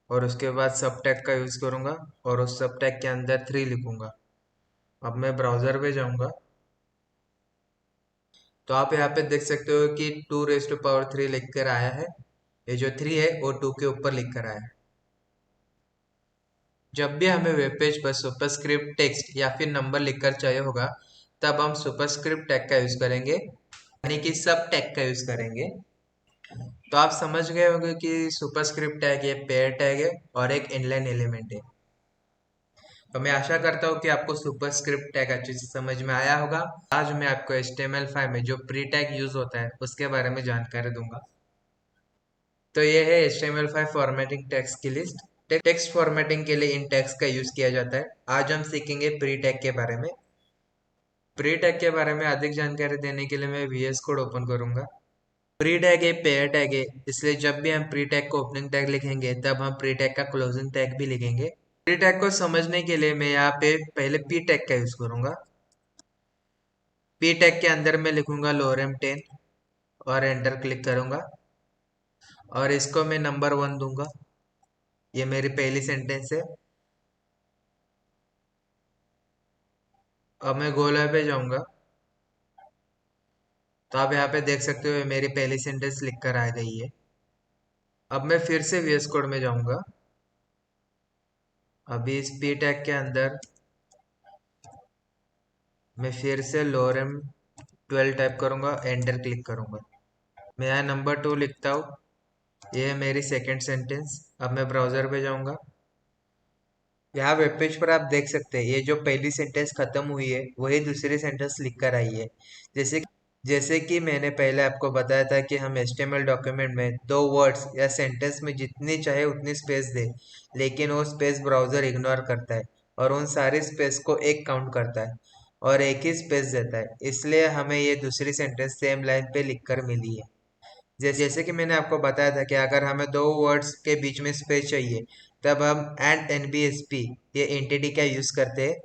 Speaker 1: और उसके बाद सब टैग का यूज करूंगा और उस सब टैग के अंदर 3 लिखूंगा। अब मैं ब्राउजर पे जाऊंगा। तो आप यहाँ पे देख सकते हो कि 2 रेज टू पावर 3 लिख कर आया है। ये जो 3 है वो 2 के ऊपर लिख कर आया है। जब भी हमें वेब पेज पर सुपरस्क्रिप्ट टेक्स्ट या फिर नंबर लिखकर चाहिए होगा तब हम सुपरस्क्रिप्ट टैग का यूज करेंगे, यानी कि सब टैग का यूज करेंगे। तो आप समझ गए होंगे कि सुपरस्क्रिप्ट टैग ये पेयर टैग है और एक इनलाइन एलिमेंट है। तो मैं आशा करता हूँ कि आपको सुपरस्क्रिप्ट टैग अच्छे से समझ में आया होगा। आज मैं आपको HTML5 में जो प्री टैग यूज होता है उसके बारे में जानकारी दूंगा। तो ये है HTML5 फॉर्मेटिंग टैग्स की लिस्ट। टेक्स्ट फॉर्मेटिंग के लिए इन टैग्स का यूज किया जाता है। आज हम सीखेंगे प्री टैग के बारे में। प्री टैग के बारे में अधिक जानकारी देने के लिए मैं VS कोड ओपन करूंगा। प्री टैग है पेयर टैग है, इसलिए जब भी हम प्री टैग को ओपनिंग टैग लिखेंगे तब हम प्री टैग का क्लोजिंग टैग भी लिखेंगे। प्री टैग को समझने के लिए मैं यहाँ पे पहले P टैग का यूज करूंगा। P टैग के अंदर मैं लिखूंगा लोरेम 10 और एंटर क्लिक करूंगा और इसको मैं नंबर 1 दूंगा। ये मेरी पहली सेंटेंस है। अब मैं गोला पे जाऊंगा, तो आप यहाँ पे देख सकते हो ये मेरी पहली सेंटेंस लिख कर आ गई है। अब मैं फिर से वीएस कोड में जाऊंगा। अभी इस पी टैग के अंदर मैं फिर से लोरेम 12 टाइप करूंगा, एंटर क्लिक करूंगा। मैं यहाँ नंबर 2 लिखता हूँ। ये है मेरी सेकेंड सेंटेंस। अब मैं ब्राउजर पे जाऊंगा। यहाँ वेब पेज पर आप देख सकते हैं ये जो पहली सेंटेंस खत्म हुई है वही दूसरी सेंटेंस लिख कर आई है। जैसे जैसे कि मैंने पहले आपको बताया था कि हम HTML डॉक्यूमेंट में दो वर्ड्स या सेंटेंस में जितनी चाहे उतनी स्पेस दे, लेकिन वो स्पेस ब्राउजर इग्नोर करता है और उन सारी स्पेस को एक काउंट करता है और एक ही स्पेस देता है। इसलिए हमें ये दूसरी सेंटेंस सेम लाइन पे लिखकर मिली है। जैसे कि मैंने आपको बताया था कि अगर हमें दो वर्ड्स के बीच में स्पेस चाहिए, तब हम एंड NBSP ये एंटिटी का यूज करते हैं।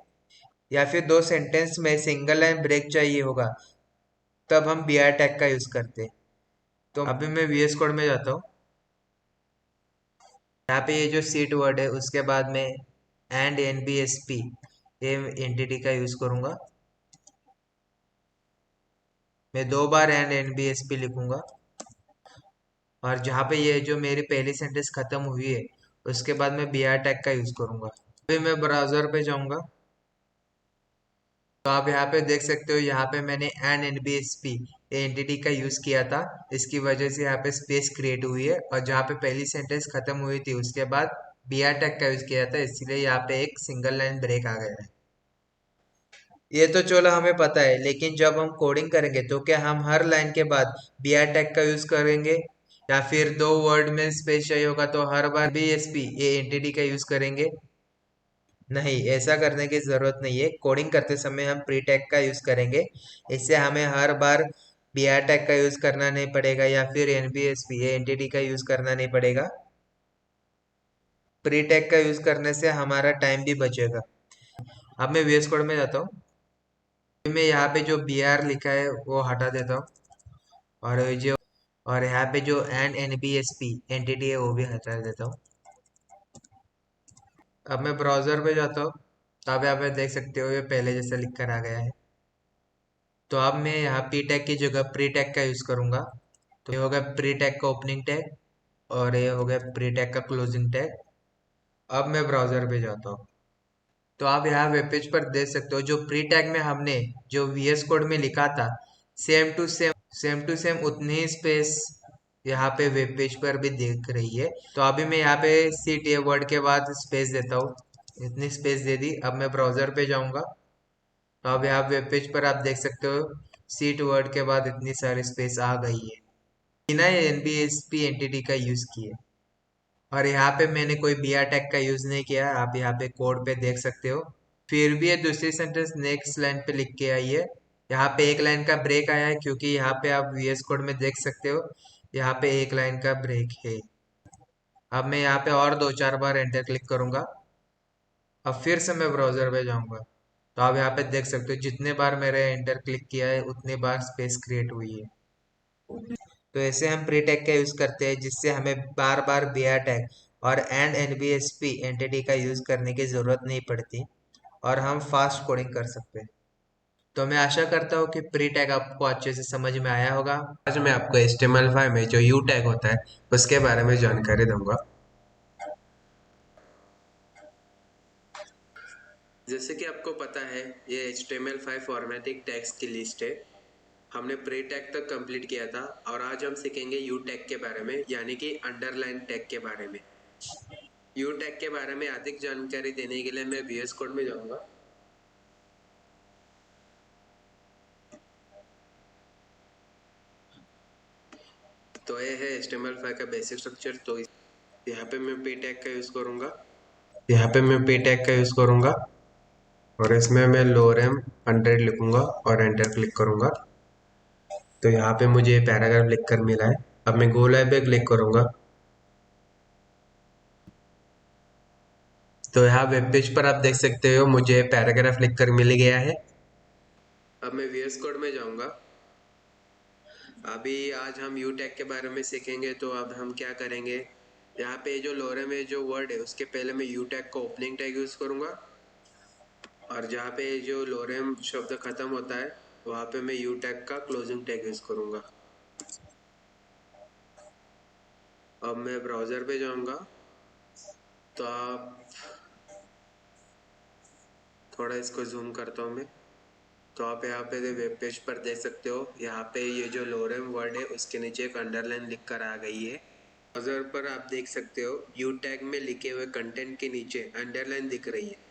Speaker 1: या फिर दो सेंटेंस में सिंगल लाइन ब्रेक चाहिए होगा, तब हम BR टैग का यूज करते हैं। तो अभी मैं VS कोड में जाता हूँ। यहाँ पे ये जो सीट वर्ड है उसके बाद में एंड NBSP ये एंटिटी का यूज करूंगा। मैं दो बार एंड NBSP लिखूंगा, और जहाँ पे ये जो मेरी पहली सेंटेंस खत्म हुई है उसके बाद मैं BR टैग का यूज करूंगा। अभी मैं ब्राउजर पे जाऊंगा, तो आप यहाँ पे देख सकते हो यहाँ पे मैंने एंड NBSP एंटिटी का यूज किया था। इसकी वजह से यहाँ पे स्पेस क्रिएट हुई है, और जहाँ पे पहली सेंटेंस खत्म हुई थी उसके बाद BR टैग का यूज किया था, इसलिए यहाँ पे एक सिंगल लाइन ब्रेक आ गया है। ये तो चलो हमें पता है, लेकिन जब हम कोडिंग करेंगे तो क्या हम हर लाइन के बाद BR टैग का यूज करेंगे, या फिर दो वर्ड में स्पेस चाहिए होगा तो हर बार BSP ये एंटिटी का यूज करेंगे? नहीं, ऐसा करने की जरूरत नहीं है। कोडिंग करते समय हम प्री टैग का यूज करेंगे। इससे हमें हर बार BR टैग का यूज करना नहीं पड़ेगा या फिर NBSP ये एंटिटी का यूज करना नहीं पड़ेगा। प्री टैग का यूज करने से हमारा टाइम भी बचेगा। अब मैं VS कोड में जाता हूँ। मैं यहाँ पे जो BR लिखा है वो हटा देता हूँ, और ये जो और यहाँ पे जो एंड NBSP एंटिटी है वो भी हटा देता हूँ। अब मैं ब्राउजर पे जाता हूँ, तो आप यहाँ पे देख सकते हो ये पहले जैसा लिख कर आ गया है। तो अब मैं यहाँ पी टैग की जगह प्री टैग का यूज करूंगा। तो ये हो गया प्री टैग का ओपनिंग टैग, और ये हो गया प्री टैग का क्लोजिंग टैग। अब मैं ब्राउजर पे जाता हूँ, तो आप यहाँ वेब पेज पर देख सकते हो जो प्री टैग में हमने जो VS कोड में लिखा था, सेम टू सेम उतनी ही स्पेस यहाँ पे वेब पेज पर भी दिख रही है। तो अभी मैं यहाँ पे सीट ये वर्ड के बाद स्पेस देता हूँ। इतनी स्पेस दे दी। अब मैं ब्राउजर पे जाऊंगा, तो अब यहाँ वेब पेज पर आप देख सकते हो सीट वर्ड के बाद इतनी सारी स्पेस आ गई है बिना NBSP एंटिटी का यूज किए। और यहाँ पे मैंने कोई BR टैग का यूज नहीं किया, आप यहाँ पे कोड पे देख सकते हो। फिर भी ये दूसरी सेंटेंस नेक्स्ट लाइन पे लिख के आई है। यहाँ पे एक लाइन का ब्रेक आया है, क्योंकि यहाँ पे आप VS कोड में देख सकते हो यहाँ पे एक लाइन का ब्रेक है। अब मैं यहाँ पे और दो चार बार एंटर क्लिक करूंगा। अब फिर से मैं ब्राउजर पे जाऊंगा, तो आप यहाँ पे देख सकते हो जितने बार मैंने एंटर क्लिक किया है उतने बार स्पेस क्रिएट हुई है। तो ऐसे हम प्री टैग का यूज करते हैं, जिससे हमें बार बार BR टैग और एंड NBSP एंटिटी का यूज करने की जरूरत नहीं पड़ती, और हम फास्ट कोडिंग कर सकते हैं। तो मैं आशा करता हूँ कि प्री टैग आपको अच्छे से समझ में आया होगा। आज मैं आपको HTML5 में जो U टैग होता है उसके बारे में जानकारी दूंगा। जैसे कि आपको पता है ये HTML5 फॉर्मेटिक टैग्स की लिस्ट है। हमने प्री टैग तक कंप्लीट किया था, और आज हम सीखेंगे यू टैग के बारे में, यानी कि अंडरलाइन टैग के बारे में। यू टैग के बारे में अधिक जानकारी देने के लिए मैं VS कोड में जाऊंगा। तो ये है HTML5 का बेसिक स्ट्रक्चर। तो यहाँ पे मैं पी टैग का यूज करूंगा। यहाँ पे मैं पी टैग का यूज करूंगा, और इसमें मैं लोरेम 100 लिखूंगा और एंटर क्लिक करूंगा। तो यहाँ पे मुझे पैराग्राफ लिखकर मिला है। अब मैं गो लाइव पे क्लिक करूंगा, तो यहाँ वेब पेज पर आप देख सकते हो मुझे पैराग्राफ लिखकर मिल गया है। अब मैं VS कोड में जाऊंगा। अभी आज हम यू टैग के बारे में सीखेंगे, तो अब हम क्या करेंगे,
Speaker 2: यहाँ पे जो लोरे में जो वर्ड है उसके पहले मैं यू टैग का ओपनिंग टैग यूज करूंगा, और जहाँ पे जो लोरेम शब्द खत्म होता है वहां पे मैं यू टैग का क्लोजिंग टैग यूज करूंगा। अब मैं ब्राउजर पे जाऊंगा तो आप थोड़ा इसको जूम करता हूँ मैं, तो आप यहाँ पे वेब पेज पर देख सकते हो, यहाँ पे ये जो लोरेम वर्ड है उसके नीचे एक अंडरलाइन लिख कर आ गई है। ब्राउजर पर आप देख सकते हो यू टैग में लिखे हुए कंटेंट के नीचे अंडरलाइन दिख रही है।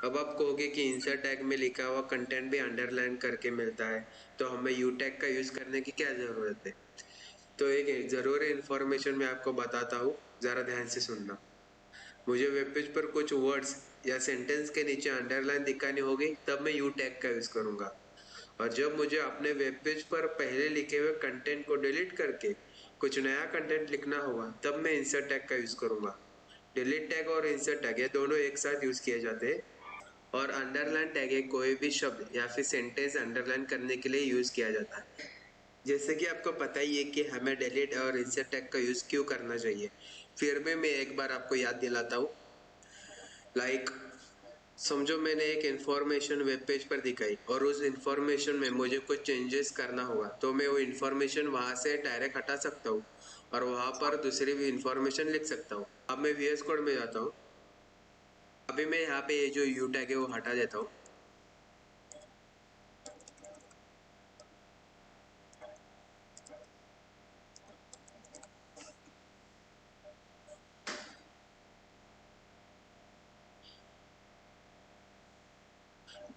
Speaker 2: अब आप कहोगे कि इंसर्ट टैग में लिखा हुआ कंटेंट भी अंडरलाइन करके मिलता है, तो हमें यू टैग का यूज करने की क्या जरूरत है? तो एक जरूरी इंफॉर्मेशन मैं आपको बताता हूँ, जरा ध्यान से सुनना। मुझे वेब पेज पर कुछ वर्ड्स या सेंटेंस के नीचे अंडरलाइन दिखानी होगी तब मैं यू टैग का यूज करूंगा, और जब मुझे अपने वेब पेज पर पहले लिखे हुए कंटेंट को डिलीट करके कुछ नया कंटेंट लिखना होगा तब मैं इंसर्ट टैग का यूज करूंगा। डिलीट टैग और इंसर्ट टैग ये दोनों एक साथ यूज किए जाते हैं, और अंडरलाइन टैग है कोई भी शब्द या फिर सेंटेंस अंडरलाइन करने के लिए यूज किया जाता है। जैसे कि आपको पता ही है कि हमें डिलीट और इंसर्ट टैग का यूज क्यों करना चाहिए, फिर भी मैं एक बार आपको याद दिलाता हूँ। लाइक समझो मैंने एक इंफॉर्मेशन वेब पेज पर दिखाई और उस इंफॉर्मेशन में मुझे कुछ चेंजेस करना होगा, तो मैं वो इंफॉर्मेशन वहां से डायरेक्ट हटा सकता हूँ और वहां पर दूसरी भी इंफॉर्मेशन लिख सकता हूँ। अब मैं वीएस कोड में जाता हूँ। अभी मैं यहाँ पे ये जो यू टैग है वो हटा देता हूँ।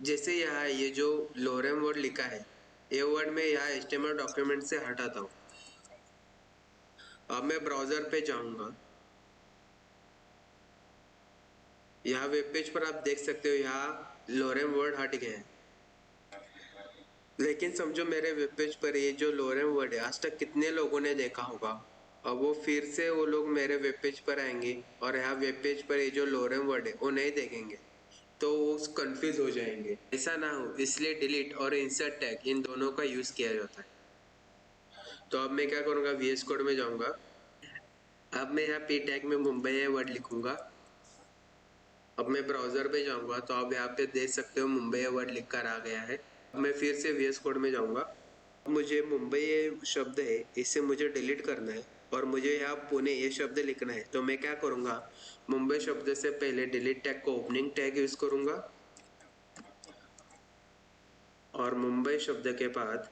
Speaker 2: जैसे यहाँ ये जो लोरेम वर्ड लिखा है, ये वर्ड मैं यहाँ एचटीएमएल डॉक्यूमेंट से हटाता हूँ। अब मैं ब्राउजर पे जाऊंगा। यहाँ वेब पेज पर आप देख सकते हो यहाँ लोरेम वर्ड हट गया है, लेकिन समझो मेरे वेब पेज पर ये जो लोरेम वर्ड है आज तक कितने लोगों ने देखा होगा। अब वो फिर से वो लोग मेरे वेब पेज पर आएंगे और यहाँ वेब पेज पर ये जो लोरेम वर्ड है वो नहीं देखेंगे, तो वो कंफ्यूज हो जाएंगे। ऐसा ना हो इसलिए डिलीट और इंसर्ट टैग इन दोनों का यूज किया जाता है। तो अब मैं क्या करूँगा, वीएस कोड में जाऊंगा। अब मैं यहाँ पी टैग में मुंबई वर्ड लिखूंगा। अब मैं ब्राउजर पे जाऊंगा तो आप यहाँ पे देख सकते हो मुंबई वर्ड लिख कर आ गया है। अब मैं फिर से वीएस कोड में जाऊंगा। अब मुझे मुंबई ये शब्द है इसे मुझे डिलीट करना है और मुझे यहाँ पुणे ये शब्द लिखना है, तो मैं क्या करूंगा, मुंबई शब्द से पहले डिलीट टैग को ओपनिंग टैग यूज करूंगा और मुंबई शब्द के बाद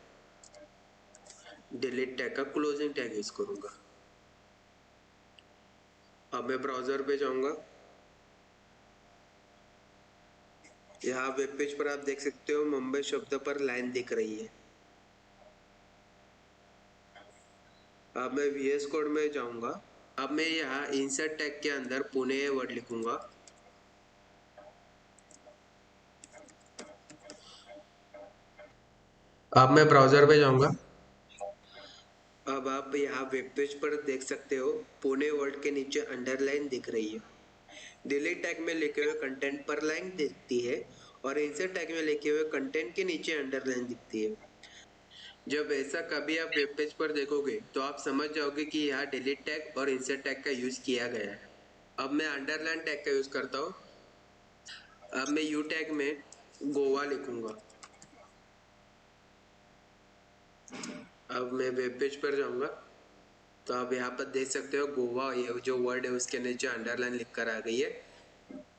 Speaker 2: डिलीट टैग का क्लोजिंग टैग यूज करूंगा। अब मैं ब्राउजर पे जाऊंगा। यहाँ वेब पेज पर आप देख सकते हो मुंबई शब्द पर लाइन दिख रही है। अब मैं वीएस कोड में जाऊंगा। अब मैं यहाँ इंसर्ट टैग के अंदर पुणे वर्ड लिखूंगा। अब मैं ब्राउजर पे जाऊंगा। अब आप यहाँ वेब पेज पर देख सकते हो पुणे वर्ड के नीचे अंडरलाइन दिख रही है। डिलीट टैग में लिखे हुए कंटेंट पर लाइन दिखती है और इंसर्ट टैग में लिखे हुए कंटेंट के नीचे अंडरलाइन दिखती है। जब ऐसा कभी आप वेब पेज पर देखोगे तो आप समझ जाओगे कि यहाँ डिलीट टैग और इंसर्ट टैग का यूज किया गया है। अब मैं अंडरलाइन टैग का यूज करता हूँ। अब मैं यू टैग में गोवा लिखूंगा। अब मैं वेब पेज पर जाऊंगा तो आप यहाँ पर देख सकते हो गोवा ये जो वर्ड है उसके नीचे अंडरलाइन लिख कर आ गई है।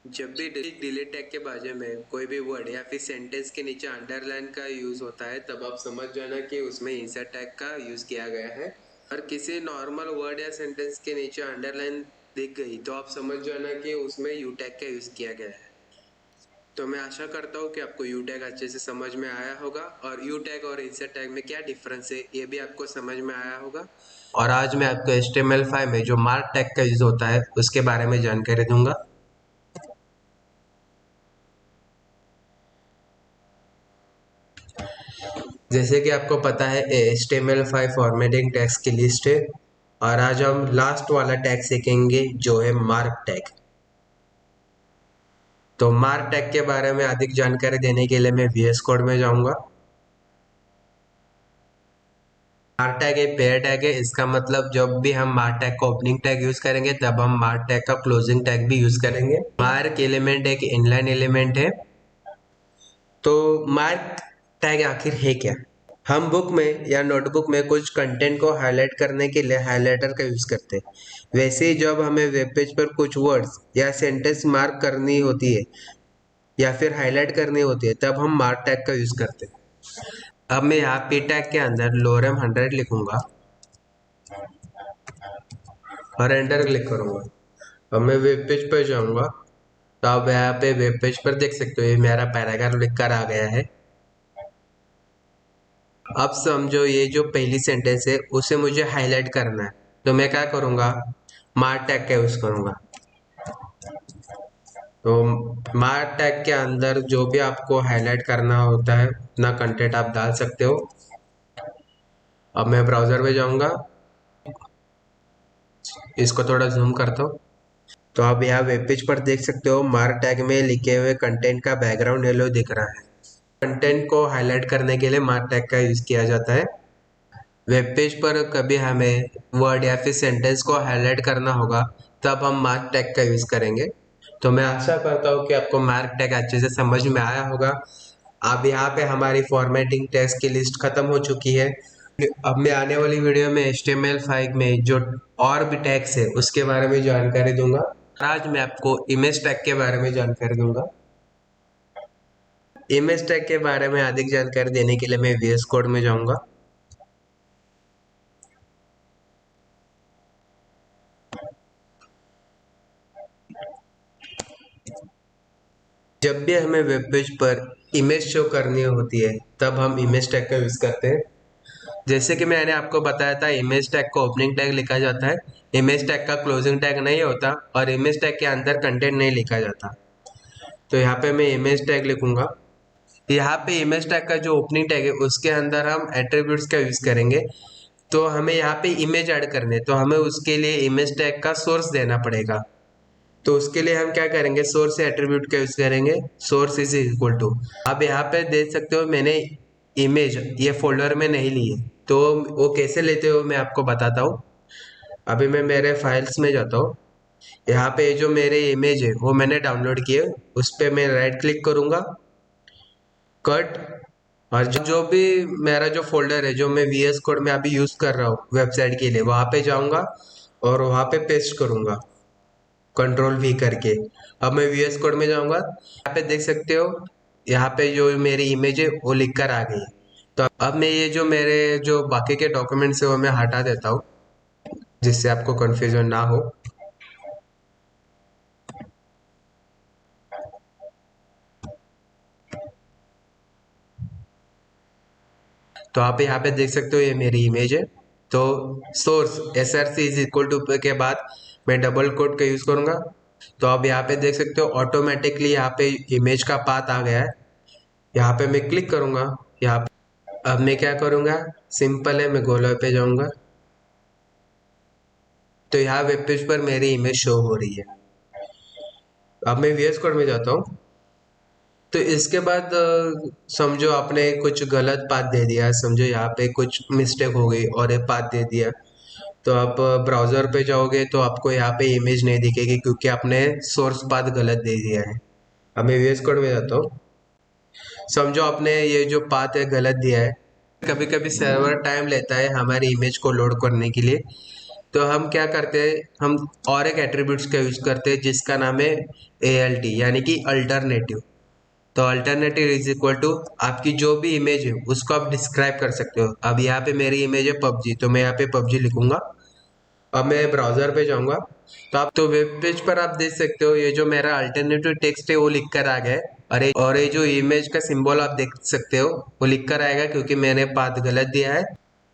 Speaker 2: जब भी डिलीट टैग के बाजू में कोई भी वर्ड या फिर सेंटेंस के नीचे अंडरलाइन का यूज होता है तब आप समझ जाना कि उसमें इंसर्ट टैग का यूज किया गया है। और किसी नॉर्मल वर्ड या सेंटेंस के नीचे अंडरलाइन दिख गई तो आप समझ जाना कि उसमें यू टैग का यूज किया गया है। तो मैं आशा करता हूँ कि आपको यू टैग अच्छे से समझ में आया होगा और यू टैग और इंसर्ट टैग में क्या डिफरेंस है ये भी आपको समझ में आया होगा। और आज मैं आपको HTML5 में जो मार्क टैग का यूज होता है उसके बारे में जानकारी दूंगा। जैसे कि आपको पता है HTML5 फॉर्मेटिंग टैग्स की लिस्ट है, और आज हम लास्ट वाला टैग सीखेंगे जो है मार्क टैग। तो मार्क टैग के बारे में अधिक जानकारी देने के लिए मैं वीएस कोड में जाऊंगा। मार्क टैग एक पेयर टैग है, इसका मतलब जब भी हम मार्क टैग का ओपनिंग टैग यूज करेंगे तब हम मार्क टैग का क्लोजिंग टैग भी यूज करेंगे। मार्क एलिमेंट एक इनलाइन एलिमेंट है। तो मार्क टैग आखिर है क्या? हम बुक में या नोटबुक में कुछ कंटेंट को हाईलाइट करने के लिए हाइलाइटर का यूज करते हैं। वैसे ही जब हमें वेब पेज पर कुछ वर्ड्स या सेंटेंस मार्क करनी होती है या फिर हाईलाइट करनी होती है तब हम मार्क टैग का यूज करते हैं। अब मैं यहाँ पी टैग के अंदर लोरेम 100 लिखूंगा और एंटर क्लिक करूंगा। अब मैं वेब पेज पर जाऊंगा तो आप यहाँ पे वेब पेज पर देख सकते हो ये मेरा पैराग्राफ लिख कर आ गया है। अब समझो ये जो पहली सेंटेंस है उसे मुझे हाईलाइट करना है, तो मैं क्या करूंगा, मार्क टैग का यूज करूंगा। तो मार्क टैग के अंदर जो भी आपको हाईलाइट करना होता है अपना कंटेंट आप डाल सकते हो। अब मैं ब्राउजर में जाऊंगा, इसको थोड़ा जूम करता हूँ। तो आप यहाँ वेब पेज पर देख सकते हो मार्क टैग में लिखे हुए कंटेंट का बैकग्राउंड येलो दिख रहा है। कंटेंट को हाईलाइट करने के लिए मार्क टैग का यूज किया जाता है। वेब पेज पर कभी हमें वर्ड या फिर सेंटेंस को हाईलाइट करना होगा तब हम मार्क टैग का यूज करेंगे। तो मैं आशा करता हूँ कि आपको मार्क टैग अच्छे से समझ में आया होगा। अब यहाँ पे हमारी फॉर्मेटिंग टैग्स की लिस्ट खत्म हो चुकी है। अब मैं आने वाली वीडियो में HTML5 में जो और भी टैग्स है उसके बारे में जानकारी दूंगा। आज मैं आपको इमेज टैग के बारे में जानकारी दूंगा। इमेज टैग के बारे में अधिक जानकारी देने के लिए मैं VS कोड में जाऊंगा। जब भी हमें वेब पेज पर इमेज शो करनी होती है तब हम इमेज टैग का यूज करते हैं। जैसे कि मैंने आपको बताया था इमेज टैग को ओपनिंग टैग लिखा जाता है, इमेज टैग का क्लोजिंग टैग नहीं होता और इमेज टैग के अंदर कंटेंट नहीं लिखा जाता। तो यहाँ पे मैं इमेज टैग लिखूंगा। यहाँ पे इमेज टैग का जो ओपनिंग टैग है उसके अंदर हम एट्रीब्यूट्स का यूज करेंगे। तो हमें यहाँ पे इमेज ऐड करने, तो हमें उसके लिए इमेज टैग का सोर्स देना पड़ेगा। तो उसके लिए हम क्या करेंगे, सोर्स एट्रीब्यूट का यूज करेंगे। सोर्स इज इक्वल टू, आप यहाँ पे देख सकते हो मैंने इमेज ये फोल्डर में नहीं ली है, तो वो कैसे लेते हो मैं आपको बताता हूँ। अभी मैं मेरे फाइल्स में जाता हूँ। यहाँ पे जो मेरे इमेज है वो मैंने डाउनलोड किए, उस पर मैं राइट क्लिक करूंगा, कट, और जो भी मेरा जो फोल्डर है जो मैं VS कोड में अभी यूज कर रहा हूँ वेबसाइट के लिए, वहां पे जाऊंगा और वहां पे पेस्ट करूंगा Ctrl V करके। अब मैं VS कोड में जाऊंगा, यहाँ पे देख सकते हो यहाँ पे जो मेरी इमेज है वो लिख कर आ गई है। तो अब मैं ये जो मेरे जो बाकी के डॉक्यूमेंट्स है वो मैं हटा देता हूँ जिससे आपको कंफ्यूजन ना हो। तो आप यहाँ पे देख सकते हो ये मेरी इमेज है। तो source SRC is equal to के बाद मैं डबल कोट का यूज करूंगा। तो आप यहाँ पे देख सकते हो ऑटोमेटिकली यहाँ पे इमेज का पाथ आ गया है। यहाँ पे मैं क्लिक करूंगा। यहाँ पे अब मैं क्या करूंगा, सिंपल है, मैं गोला पे जाऊंगा। तो यहाँ वेब पेज पर मेरी इमेज शो हो रही है। अब मैं VS कोड में जाता हूँ। तो इसके बाद समझो आपने कुछ गलत पाथ दे दिया, समझो यहाँ पे कुछ मिस्टेक हो गई और ये पाथ दे दिया, तो आप ब्राउजर पे जाओगे तो आपको यहाँ पे इमेज नहीं दिखेगी क्योंकि आपने सोर्स पाथ गलत दे दिया है। अब मैं VS कोड में जाता हूँ। समझो आपने ये जो पाथ है गलत दिया है। कभी कभी सर्वर टाइम लेता है हमारी इमेज को लोड करने के लिए, तो हम क्या करते हैं, हम और एक एट्रीब्यूट्स का यूज करते हैं जिसका नाम है ALT यानी कि अल्टरनेटिव। तो अल्टरनेटिव इज इक्वल टू आपकी जो भी इमेज है उसको आप डिस्क्राइब कर सकते हो। अब यहाँ पे मेरी इमेज है PUBG, तो मैं यहाँ पे PUBG लिखूंगा। अब मैं ब्राउजर पे जाऊंगा तो आप तो वेब पेज पर आप देख सकते हो ये जो मेरा अल्टरनेटिव टेक्स्ट है वो लिख कर आ गया है। और ये जो इमेज का सिंबल आप देख सकते हो वो लिख कर आएगा क्योंकि मैंने पाथ गलत दिया है।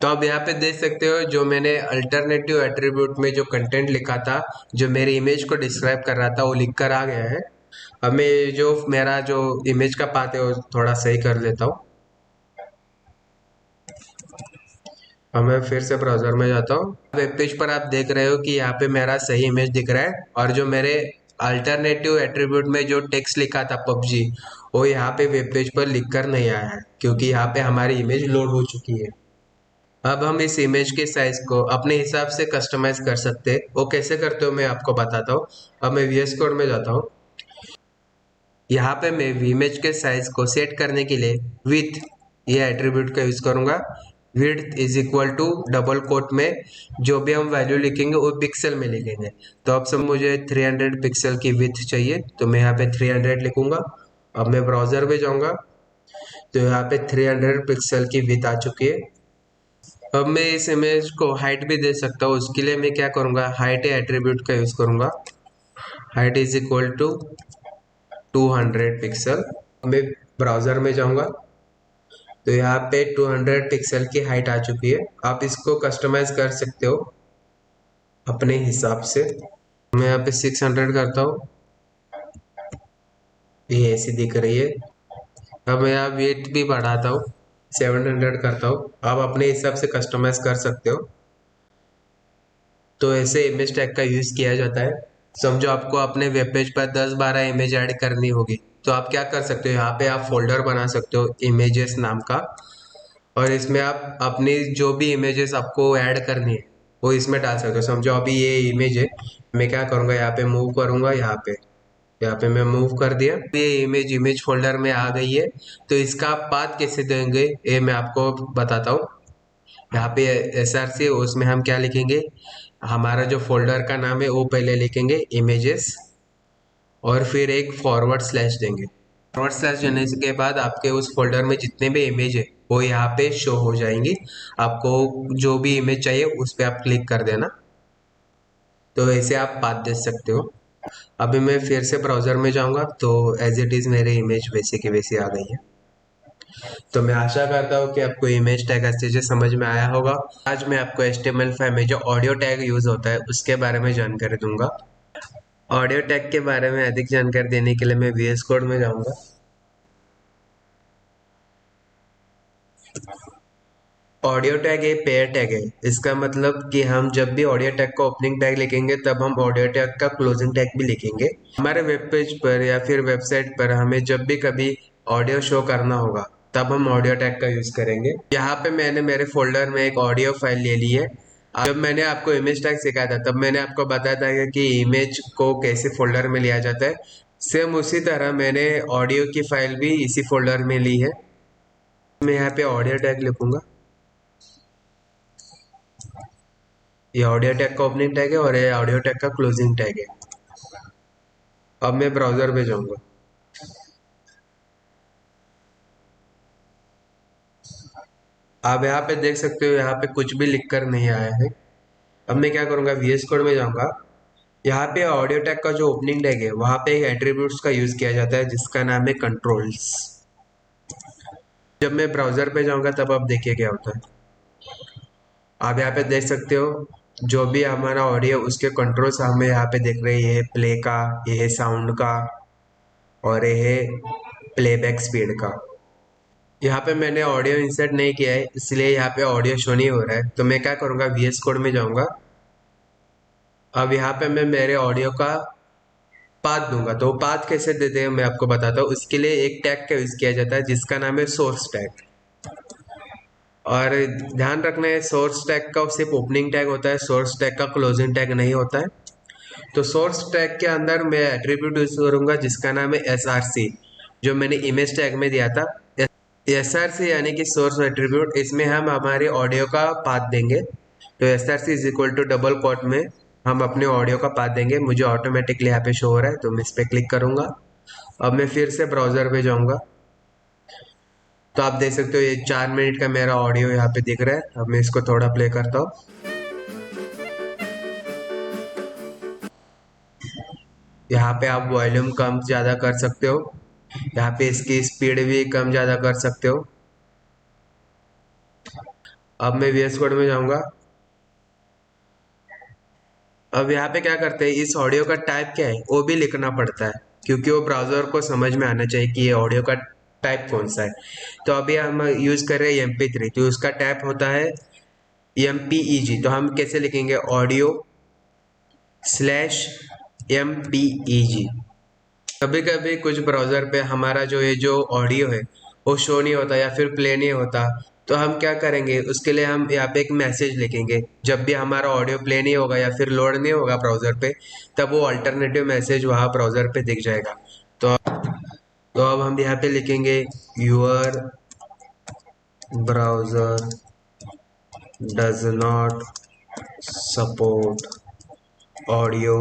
Speaker 2: तो आप यहाँ पे देख सकते हो जो मैंने अल्टरनेटिव एट्रीब्यूट में जो कंटेंट लिखा था, जो मेरी इमेज को डिस्क्राइब कर रहा था, वो लिख कर आ गया है। अब मैं जो मेरा जो इमेज का पाथ है वो थोड़ा सही कर देता हूँ। अब मैं फिर से ब्राउजर में जाता हूँ। वेब पेज पर आप देख रहे हो कि यहाँ पे मेरा सही इमेज दिख रहा है और जो मेरे अल्टरनेटिव एट्रीब्यूट में जो टेक्स्ट लिखा था PUBG वो यहाँ पे वेब पेज पर लिख कर नहीं आया है क्योंकि यहाँ पे हमारी इमेज लोड हो चुकी है। अब हम इस इमेज के साइज को अपने हिसाब से कस्टमाइज कर सकते हैं। वो कैसे करते हो मैं आपको बताता हूँ। अब मैं VS कोड में जाता हूँ। यहाँ पे मैं इमेज के साइज को सेट करने के लिए विथ ये एट्रीब्यूट का यूज करूंगा। Width is equal to double quote में जो भी हम वैल्यू लिखेंगे वो पिक्सल में लिखेंगे। तो अब सब मुझे 300 पिक्सल की विड्थ चाहिए तो मैं यहाँ पे 300 लिखूंगा। अब मैं ब्राउजर पे जाऊंगा तो यहाँ पे 300 पिक्सल की विड्थ आ चुकी है। अब मैं इस इमेज को हाइट भी दे सकता हूँ। उसके लिए मैं क्या करूंगा, हाइट एट्रीब्यूट का यूज करूंगा। Height is equal to 200 pixel. मैं ब्राउजर में जाऊंगा तो यहाँ पे 200 पिक्सल की हाइट आ चुकी है। आप इसको कस्टमाइज कर सकते हो अपने हिसाब से। मैं यहाँ पे 600 करता हूँ, ये ऐसी दिख रही है। अब मैं यहाँ वेट भी बढ़ाता हूँ, 700 करता हूँ। आप अपने हिसाब से कस्टमाइज कर सकते हो। तो ऐसे इमेज टैग का यूज किया जाता है। समझो आपको अपने वेब पेज पर 10-12 इमेज ऐड करनी होगी तो आप क्या कर सकते हो, यहाँ पे आप फोल्डर बना सकते हो इमेजेस नाम का। और इसमें आप अपनी जो भी इमेजेस आपको ऐड करनी है वो इसमें डाल सकते हो। समझो अभी ये इमेज है, मैं क्या करूँगा, यहाँ पे मूव करूँगा। यहाँ पे मैं मूव कर दिया, ये इमेज इमेज फोल्डर में आ गई है। तो इसका पाथ कैसे देंगे ये मैं आपको बताता हूँ। यहाँ पे SRC है, उसमें हम क्या लिखेंगे, हमारा जो फोल्डर का नाम है वो पहले लिखेंगे इमेजेस और फिर एक फॉरवर्ड स्लैश देंगे। फॉरवर्ड स्लैश देने के बाद आपके उस फोल्डर में जितने भी इमेज है वो यहाँ पे शो हो जाएंगी। आपको जो भी इमेज चाहिए उस पर आप क्लिक कर देना। तो ऐसे आप पाथ दे सकते हो। अभी मैं फिर से ब्राउजर में जाऊंगा तो एज इट इज मेरी इमेज वैसे की वैसी आ गई है। तो मैं आशा करता हूँ कि आपको इमेज टैग अच्छे से समझ में आया होगा। आज मैं आपको HTML5 में जो ऑडियो टैग यूज होता है उसके बारे में जानकारी दूंगा। ऑडियो टैग के बारे में अधिक जानकारी देने के लिए मैं VS कोड में जाऊंगा। ऑडियो टैग एक पेयर टैग है। इसका मतलब कि हम जब भी ऑडियो टैग का ओपनिंग टैग लिखेंगे तब हम ऑडियो टैग का क्लोजिंग टैग भी लिखेंगे। हमारे वेब पेज पर या फिर वेबसाइट पर हमें जब भी कभी ऑडियो शो करना होगा तब हम ऑडियो टैग का यूज करेंगे। यहाँ पे मैंने मेरे फोल्डर में एक ऑडियो फाइल ले ली है। जब मैंने आपको इमेज टैग सिखाया था तब मैंने आपको बताया था कि इमेज को कैसे फोल्डर में लिया जाता है। सेम उसी तरह मैंने ऑडियो की फाइल भी इसी फोल्डर में ली है। मैं यहाँ पे ऑडियो टैग लिखूंगा। ये ऑडियो टैग का ओपनिंग टैग है और ये ऑडियो टैग का क्लोजिंग टैग है। अब मैं ब्राउजर पे जाऊंगा। आप यहाँ पे देख सकते हो यहाँ पे कुछ भी लिख कर नहीं आया है। अब मैं क्या करूंगा, VS कोड में जाऊंगा। यहाँ पे ऑडियो टैग का जो ओपनिंग टैग है वहां पे एक एट्रीब्यूट्स का यूज किया जाता है जिसका नाम है कंट्रोल्स। जब मैं ब्राउजर पे जाऊंगा तब आप देखिए क्या होता है। आप यहाँ पे देख सकते हो जो भी हमारा ऑडियो उसके कंट्रोल्स हमें यहाँ पे देख रहे हैं। ये है प्ले का, ये है साउंड का और ये है प्लेबैक स्पीड का। यहाँ पे मैंने ऑडियो इंसर्ट नहीं किया है इसलिए यहाँ पे ऑडियो शो नहीं हो रहा है। तो मैं क्या करूँगा, VS कोड में जाऊँगा। अब यहाँ पे मैं मेरे ऑडियो का पाथ दूंगा। तो पाथ कैसे देते हैं मैं आपको बताता हूँ। उसके लिए एक टैग का यूज किया जाता है जिसका नाम है सोर्स टैग। और ध्यान रखना है सोर्स टैग का सिर्फ ओपनिंग टैग होता है, सोर्स टैग का क्लोजिंग टैग नहीं होता है। तो सोर्स टैग के अंदर मैं एट्रीब्यूट यूज करूंगा जिसका नाम है SRC, जो मैंने इमेज टैग में दिया था। SRC यानी कि सोर्स एट्रीब्यूट, इसमें हम हमारे ऑडियो का पाथ देंगे। तो SRC is equal to double quote में हम अपने ऑडियो का पाथ देंगे। मुझे ऑटोमेटिकली यहाँ पे शो हो रहा है तो मैं इस पर क्लिक करूंगा। अब मैं फिर से ब्राउजर पे जाऊंगा तो आप देख सकते हो ये 4 मिनट का मेरा ऑडियो यहाँ पे दिख रहा है। अब मैं इसको थोड़ा प्ले करता हूँ। यहाँ पे आप वॉल्यूम कम ज़्यादा कर सकते हो। यहाँ पे इसकी स्पीड भी कम ज़्यादा कर सकते हो। अब मैं VS कोड में जाऊंगा। अब यहाँ पे क्या करते हैं, इस ऑडियो का टाइप क्या है वो भी लिखना पड़ता है क्योंकि वो ब्राउजर को समझ में आना चाहिए कि ये ऑडियो का टाइप कौन सा है। तो अभी हम यूज कर रहे हैं MP3, तो उसका टाइप होता है MPEG। तो हम कैसे लिखेंगे, ऑडियो स्लैश MPEG। कभी कभी कुछ ब्राउजर पे हमारा जो ये जो ऑडियो है वो शो नहीं होता या फिर प्ले नहीं होता। तो हम क्या करेंगे, उसके लिए हम यहाँ पे एक मैसेज लिखेंगे। जब भी हमारा ऑडियो प्ले नहीं होगा या फिर लोड नहीं होगा ब्राउज़र पे, तब वो अल्टरनेटिव मैसेज वहाँ ब्राउज़र पे दिख जाएगा। तो अब हम यहाँ पे लिखेंगे your browser does not support audio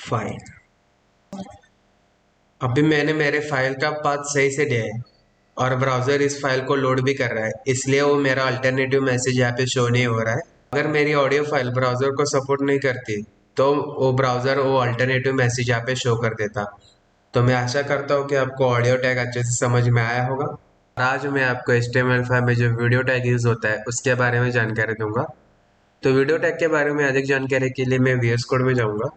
Speaker 2: file. अभी मैंने मेरे फाइल का पाथ सही से दिया है और ब्राउज़र इस फाइल को लोड भी कर रहा है, इसलिए वो मेरा अल्टरनेटिव मैसेज यहाँ पे शो नहीं हो रहा है। अगर मेरी ऑडियो फाइल ब्राउज़र को सपोर्ट नहीं करती तो वो ब्राउज़र वो अल्टरनेटिव मैसेज यहाँ पे शो कर देता। तो मैं आशा करता हूँ कि आपको ऑडियो टैग अच्छे से समझ में आया होगा। आज मैं आपको HTML5 में जो वीडियो टैग यूज़ होता है उसके बारे में जानकारी दूंगा। तो वीडियो टैग के बारे में अधिक जानकारी के लिए मैं VS कोड में जाऊंगा।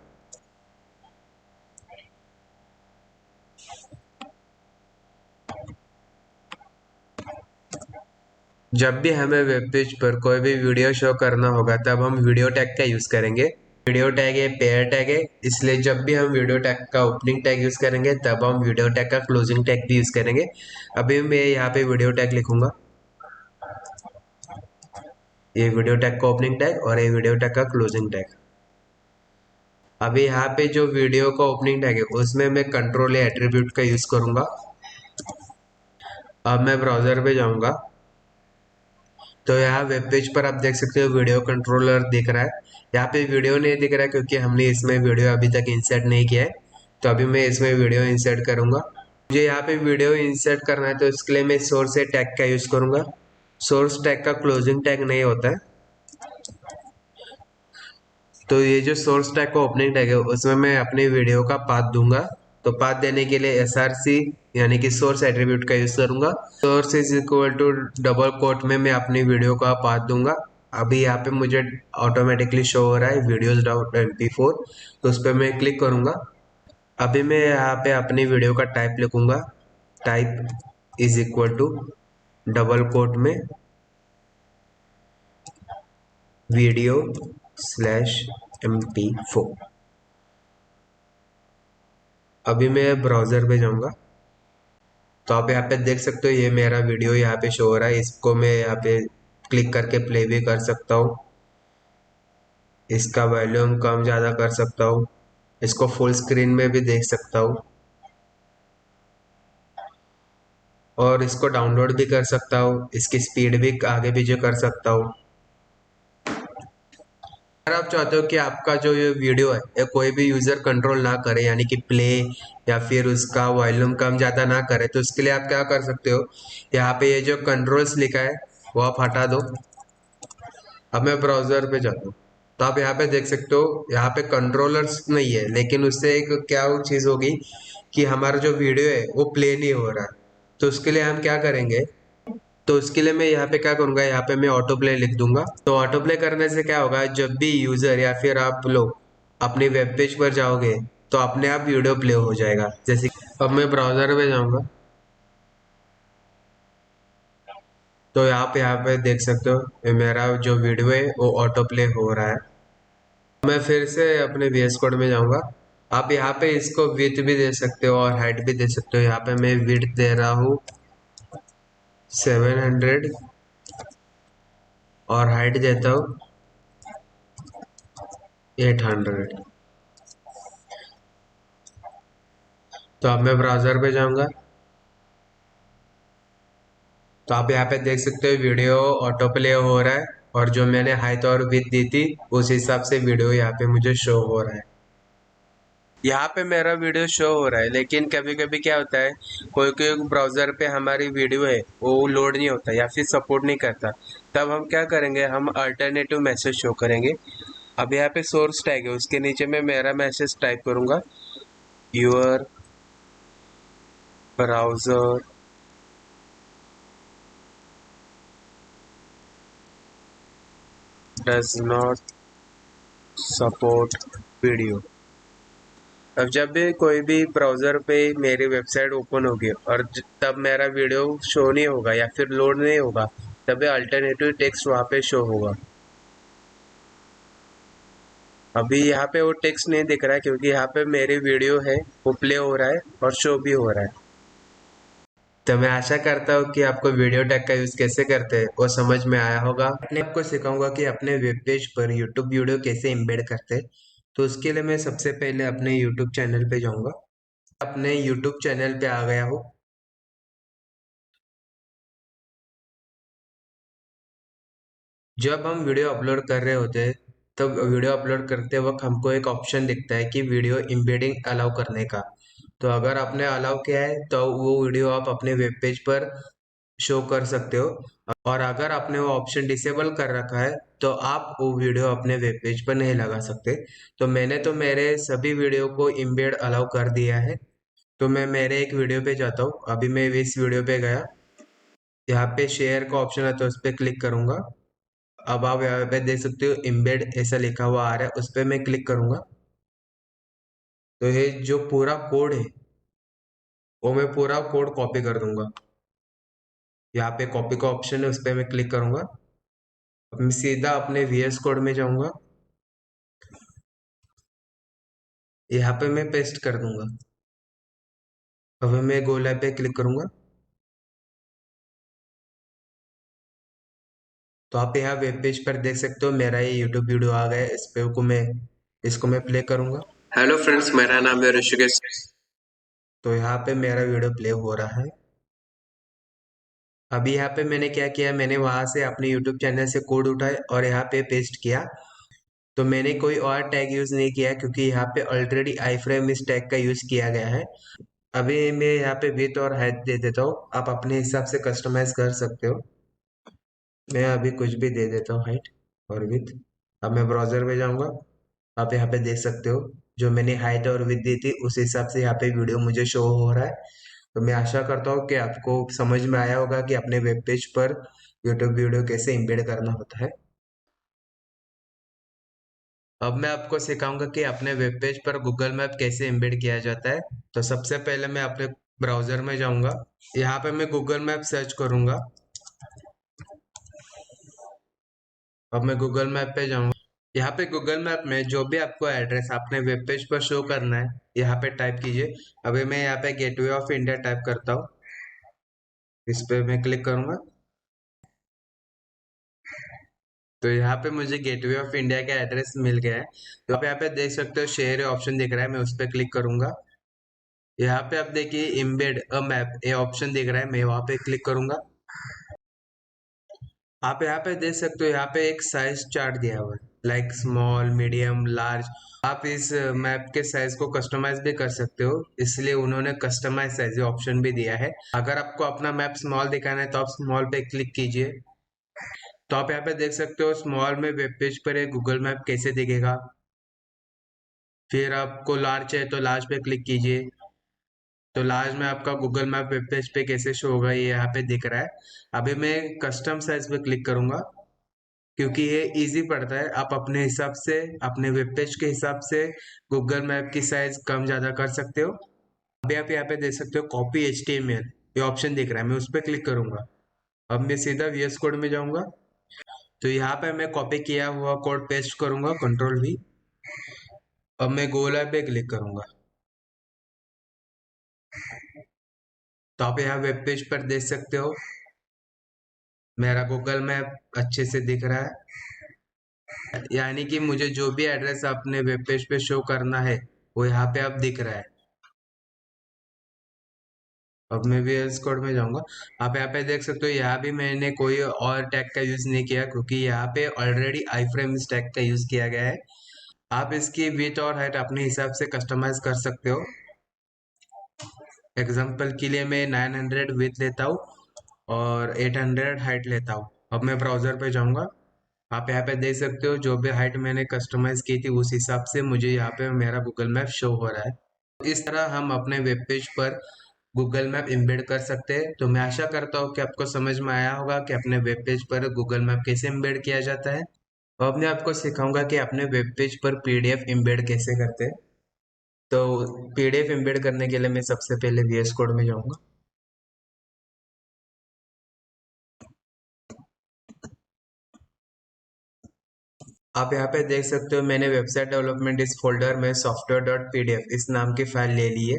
Speaker 2: जब भी हमें वेब पेज पर कोई भी वीडियो शो करना होगा तब हम वीडियो टैग का यूज़ करेंगे। वीडियो टैग है, पेयर टैग है, इसलिए जब भी हम वीडियो टैग का ओपनिंग टैग यूज़ करेंगे तब हम वीडियो टैग का क्लोजिंग टैग भी यूज़ करेंगे। अभी मैं यहाँ पे वीडियो टैग लिखूंगा, ये वीडियो टैग का ओपनिंग टैग और ये वीडियो टैग का क्लोजिंग टैग। अभी यहाँ पे जो वीडियो का ओपनिंग टैग है उसमें मैं कंट्रोल या एट्रीब्यूट का यूज़ करूंगा। अब मैं ब्राउज़र पे जाऊंगा तो यहाँ वेब पेज पर आप देख सकते हो वीडियो कंट्रोलर दिख रहा है। यहाँ पे वीडियो नहीं दिख रहा है क्योंकि हमने इसमें वीडियो अभी तक इंसर्ट नहीं किया है। तो अभी मैं इसमें वीडियो इंसर्ट करूंगा। मुझे यहाँ पे वीडियो इंसर्ट करना है तो इसके लिए मैं सोर्स से टैग का यूज़ करूंगा। सोर्स टैग का क्लोजिंग टैग नहीं होता है। तो ये जो सोर्स टैग का ओपनिंग टैग है उसमें मैं अपनी वीडियो का पाथ दूंगा। तो पाथ देने के लिए SRC यानी कि सोर्स एट्रीब्यूट का यूज करूंगा। Source is equal to double quote में मैं अपनी वीडियो का पाथ दूंगा। अभी यहाँ पे मुझे ऑटोमेटिकली शो हो रहा है वीडियोज डॉट MP4, तो उस पर मैं क्लिक करूंगा। अभी मैं यहाँ पे अपनी वीडियो का टाइप लिखूंगा, type is equal to double quote में वीडियो स्लैश MP4। अभी मैं ब्राउज़र पे जाऊंगा तो आप यहाँ पे देख सकते हो ये मेरा वीडियो यहाँ पे शो हो रहा है। इसको मैं यहाँ पे क्लिक करके प्ले भी कर सकता हूँ, इसका वॉल्यूम कम ज़्यादा कर सकता हूँ, इसको फुल स्क्रीन में भी देख सकता हूँ और इसको डाउनलोड भी कर सकता हूँ, इसकी स्पीड भी आगे पीछे कर सकता हूँ। अगर आप चाहते हो कि आपका जो ये वीडियो है ये कोई भी यूज़र कंट्रोल ना करे यानी कि प्ले या फिर उसका वॉल्यूम कम ज़्यादा ना करे, तो उसके लिए आप क्या कर सकते हो, यहाँ पे ये जो कंट्रोल्स लिखा है वो आप हटा दो। अब मैं ब्राउज़र पे जाता हूँ तो आप यहाँ पे देख सकते हो यहाँ पे कंट्रोलर्स नहीं है, लेकिन उससे एक क्या चीज़ होगी कि हमारा जो वीडियो है वो प्ले नहीं हो रहा है। तो उसके लिए हम क्या करेंगे, तो उसके लिए मैं यहाँ पे क्या करूँगा, यहाँ पे मैं ऑटो प्ले लिख दूंगा। तो ऑटो प्ले करने से क्या होगा, जब भी यूज़र या फिर आप लोग अपने वेब पेज पर जाओगे तो अपने आप वीडियो प्ले हो जाएगा। जैसे अब मैं ब्राउज़र पे जाऊँगा तो यहाँ पे देख सकते हो ये मेरा जो वीडियो है वो ऑटो प्ले हो रहा है। मैं फिर से अपने VS कोड में जाऊँगा। आप यहाँ पे इसको विड्थ भी दे सकते हो और हाइट भी दे सकते हो। यहाँ पे मैं विड्थ दे रहा हूँ 700 और हाइट देता हूँ 800। तो अब मैं ब्राउज़र पे जाऊँगा तो आप यहाँ पे देख सकते हो वीडियो ऑटो प्ले हो रहा है और जो मैंने हाइट और विड्थ दी थी उस हिसाब से वीडियो यहाँ पे मुझे शो हो रहा है। यहाँ पे मेरा वीडियो शो हो रहा है, लेकिन कभी कभी क्या होता है कोई कोई ब्राउज़र पे हमारी वीडियो है वो लोड नहीं होता या फिर सपोर्ट नहीं करता। तब हम क्या करेंगे, हम अल्टरनेटिव मैसेज शो करेंगे। अब यहाँ पे सोर्स टैग है उसके नीचे में मेरा मैसेज टाइप करूँगा, your browser does not support video. अब जब भी कोई भी ब्राउज़र पे मेरी वेबसाइट ओपन होगी और तब मेरा वीडियो शो नहीं होगा या फिर लोड नहीं होगा, तभी अल्टरनेटिव टेक्स्ट वहाँ पे शो होगा। अभी यहाँ पे वो टेक्स्ट नहीं दिख रहा है क्योंकि यहाँ पे मेरी वीडियो है वो प्ले हो रहा है और शो भी हो रहा है। तो मैं आशा करता हूँ कि आपको वीडियो टैग का यूज़ कैसे करते हैं वो समझ में आया होगा। मैं आपको सिखाऊंगा कि अपने वेब पेज पर यूट्यूब वीडियो कैसे एम्बेड करते हैं। तो उसके लिए मैं सबसे पहले अपने यूट्यूब चैनल पे जाऊंगा। अपने यूट्यूब चैनल पे आ गया हूँ। जब हम वीडियो अपलोड कर रहे होते हैं तब वीडियो अपलोड करते वक्त हमको एक ऑप्शन दिखता है कि वीडियो एम्बेडिंग अलाउ करने का। तो अगर आपने अलाउ किया है तो वो वीडियो आप अपने वेब पेज पर शो कर सकते हो। और अगर आपने वो ऑप्शन डिसेबल कर रखा है तो आप वो वीडियो अपने वेब पेज पर नहीं लगा सकते। तो मैंने तो मेरे सभी वीडियो को इम्बेड अलाउ कर दिया है। तो मैं मेरे एक वीडियो पे जाता हूँ। अभी मैं इस वीडियो पे गया। यहाँ पे शेयर का ऑप्शन है तो उस पर क्लिक करूंगा। अब आप यहाँ पे देख सकते हो इम्बेड ऐसा लिखा हुआ आ रहा है, उस पर मैं क्लिक करूंगा। तो ये जो पूरा कोड है वो मैं पूरा कोड कॉपी कर दूंगा। यहाँ पे कॉपी का ऑप्शन है, उस पर मैं क्लिक करूंगा। अब मैं सीधा अपने VS कोड में जाऊंगा। यहाँ पे मैं पेस्ट कर दूंगा। अब मैं गोला पे क्लिक करूंगा। तो आप यहाँ वेब पेज पर देख सकते हो मेरा ये यूट्यूब वीडियो आ गया है। इस पे को मैं इसको मैं प्ले करूंगा। हेलो फ्रेंड्स, मेरा नाम है ऋषिकेश।
Speaker 1: तो यहाँ पे मेरा वीडियो प्ले हो रहा है। अभी यहाँ पे मैंने क्या किया, मैंने वहां से अपने यूट्यूब चैनल से कोड उठाए और यहाँ पे पेस्ट किया। तो मैंने कोई और टैग यूज नहीं किया क्योंकि यहाँ पे ऑलरेडी आई फ्रेम इस टैग का यूज किया गया है। अभी मैं यहाँ पे विथ और हाइट दे देता हूँ, आप अपने हिसाब से कस्टमाइज कर सकते हो। मैं अभी कुछ भी दे देता हूँ हाइट और विथ। अब मैं ब्राउजर में जाऊंगा। आप यहाँ पे देख सकते हो जो मैंने हाइट और विथ दी थी उस हिसाब से यहाँ पे वीडियो मुझे शो हो रहा है। तो मैं आशा करता हूँ कि आपको समझ में आया होगा कि अपने वेब पेज पर यूट्यूब वीडियो कैसे एम्बेड करना होता है। अब मैं आपको सिखाऊंगा कि अपने वेब पेज पर गूगल मैप कैसे एम्बेड किया जाता है। तो सबसे पहले मैं अपने ब्राउजर में जाऊंगा। यहाँ पे मैं गूगल मैप सर्च करूंगा। अब मैं गूगल मैप पे जाऊंगा। यहाँ पे गूगल मैप में जो भी आपको एड्रेस अपने वेब पेज पर शो करना है यहाँ पे टाइप कीजिए। अभी मैं यहाँ पे गेटवे ऑफ इंडिया टाइप करता हूँ। इस पे मैं क्लिक करूंगा। तो यहाँ पे मुझे गेटवे ऑफ इंडिया का एड्रेस मिल गया है। तो आप यहाँ पे देख सकते हो शेयर ऑप्शन दिख रहा है, मैं उस पर क्लिक करूंगा। यहाँ पे आप देखिए इम्बेड अ मैप ये ऑप्शन दिख रहा है, मैं वहां पे क्लिक करूंगा। आप यहाँ पे देख सकते हो यहाँ पे एक साइज चार्ट दिया हुआ है, लाइक स्मॉल मीडियम लार्ज। आप इस मैप के साइज को कस्टमाइज भी कर सकते हो, इसलिए उन्होंने कस्टमाइज साइज ऑप्शन भी दिया है। अगर आपको अपना मैप स्मॉल दिखाना है तो आप स्मॉल पे क्लिक कीजिए। तो आप यहाँ पे देख सकते हो स्मॉल में वेब पेज पर एक गूगल मैप कैसे दिखेगा। फिर आपको लार्ज है तो लार्ज पे क्लिक कीजिए। तो लार्ज में आपका गूगल मैप वेब पेज पे कैसे शो होगा ये यहाँ पे दिख रहा है। अभी मैं कस्टम साइज पे क्लिक करूंगा क्योंकि ये इजी पड़ता है। आप अपने हिसाब से अपने वेब पेज के हिसाब से गूगल मैप की साइज कम ज़्यादा कर सकते हो। अभी आप यहाँ पे देख सकते हो कॉपी HTML ये ऑप्शन दिख रहा है, मैं उस पर क्लिक करूंगा। अब मैं सीधा VS कोड में जाऊंगा। तो यहाँ पे मैं कॉपी किया हुआ कोड पेस्ट करूंगा, Ctrl+V। अब मैं गोला पे क्लिक करूंगा। तो आप यहाँ वेब पेज पर देख सकते हो मेरा गूगल मैप अच्छे से दिख रहा है, यानी कि मुझे जो भी एड्रेस अपने वेब पेज पे शो करना है वो यहाँ पे अब दिख रहा है। अब मैं VS कोड में जाऊंगा। आप यहाँ पे देख सकते हो यहाँ भी मैंने कोई और टैग का यूज नहीं किया क्योंकि यहाँ पे ऑलरेडी आई फ्रेम इस टैग का यूज किया गया है। आप इसकी विड्थ और हाइट अपने हिसाब से कस्टमाइज कर सकते हो। एग्जाम्पल के लिए मैं 900 विथ लेता हूँ और 800 हाइट लेता हूँ। अब मैं ब्राउजर पे जाऊंगा। आप यहाँ पे देख सकते हो जो भी हाइट मैंने कस्टमाइज की थी उस हिसाब से मुझे यहाँ पे मेरा गूगल मैप शो हो रहा है। इस तरह हम अपने वेब पेज पर गूगल मैप एम्बेड कर सकते हैं। तो मैं आशा करता हूँ कि आपको समझ में आया होगा कि अपने वेब पेज पर गूगल मैप कैसे एम्बेड किया जाता है। अब मैं आपको सिखाऊंगा कि अपने वेब पेज पर PDF एम्बेड कैसे करते हैं। तो PDF एम्बेड करने के लिए मैं सबसे पहले VS कोड में जाऊंगा। आप यहाँ पे देख सकते हो मैंने वेबसाइट डेवलपमेंट इस फोल्डर में software.pdf इस नाम की फाइल ले ली है।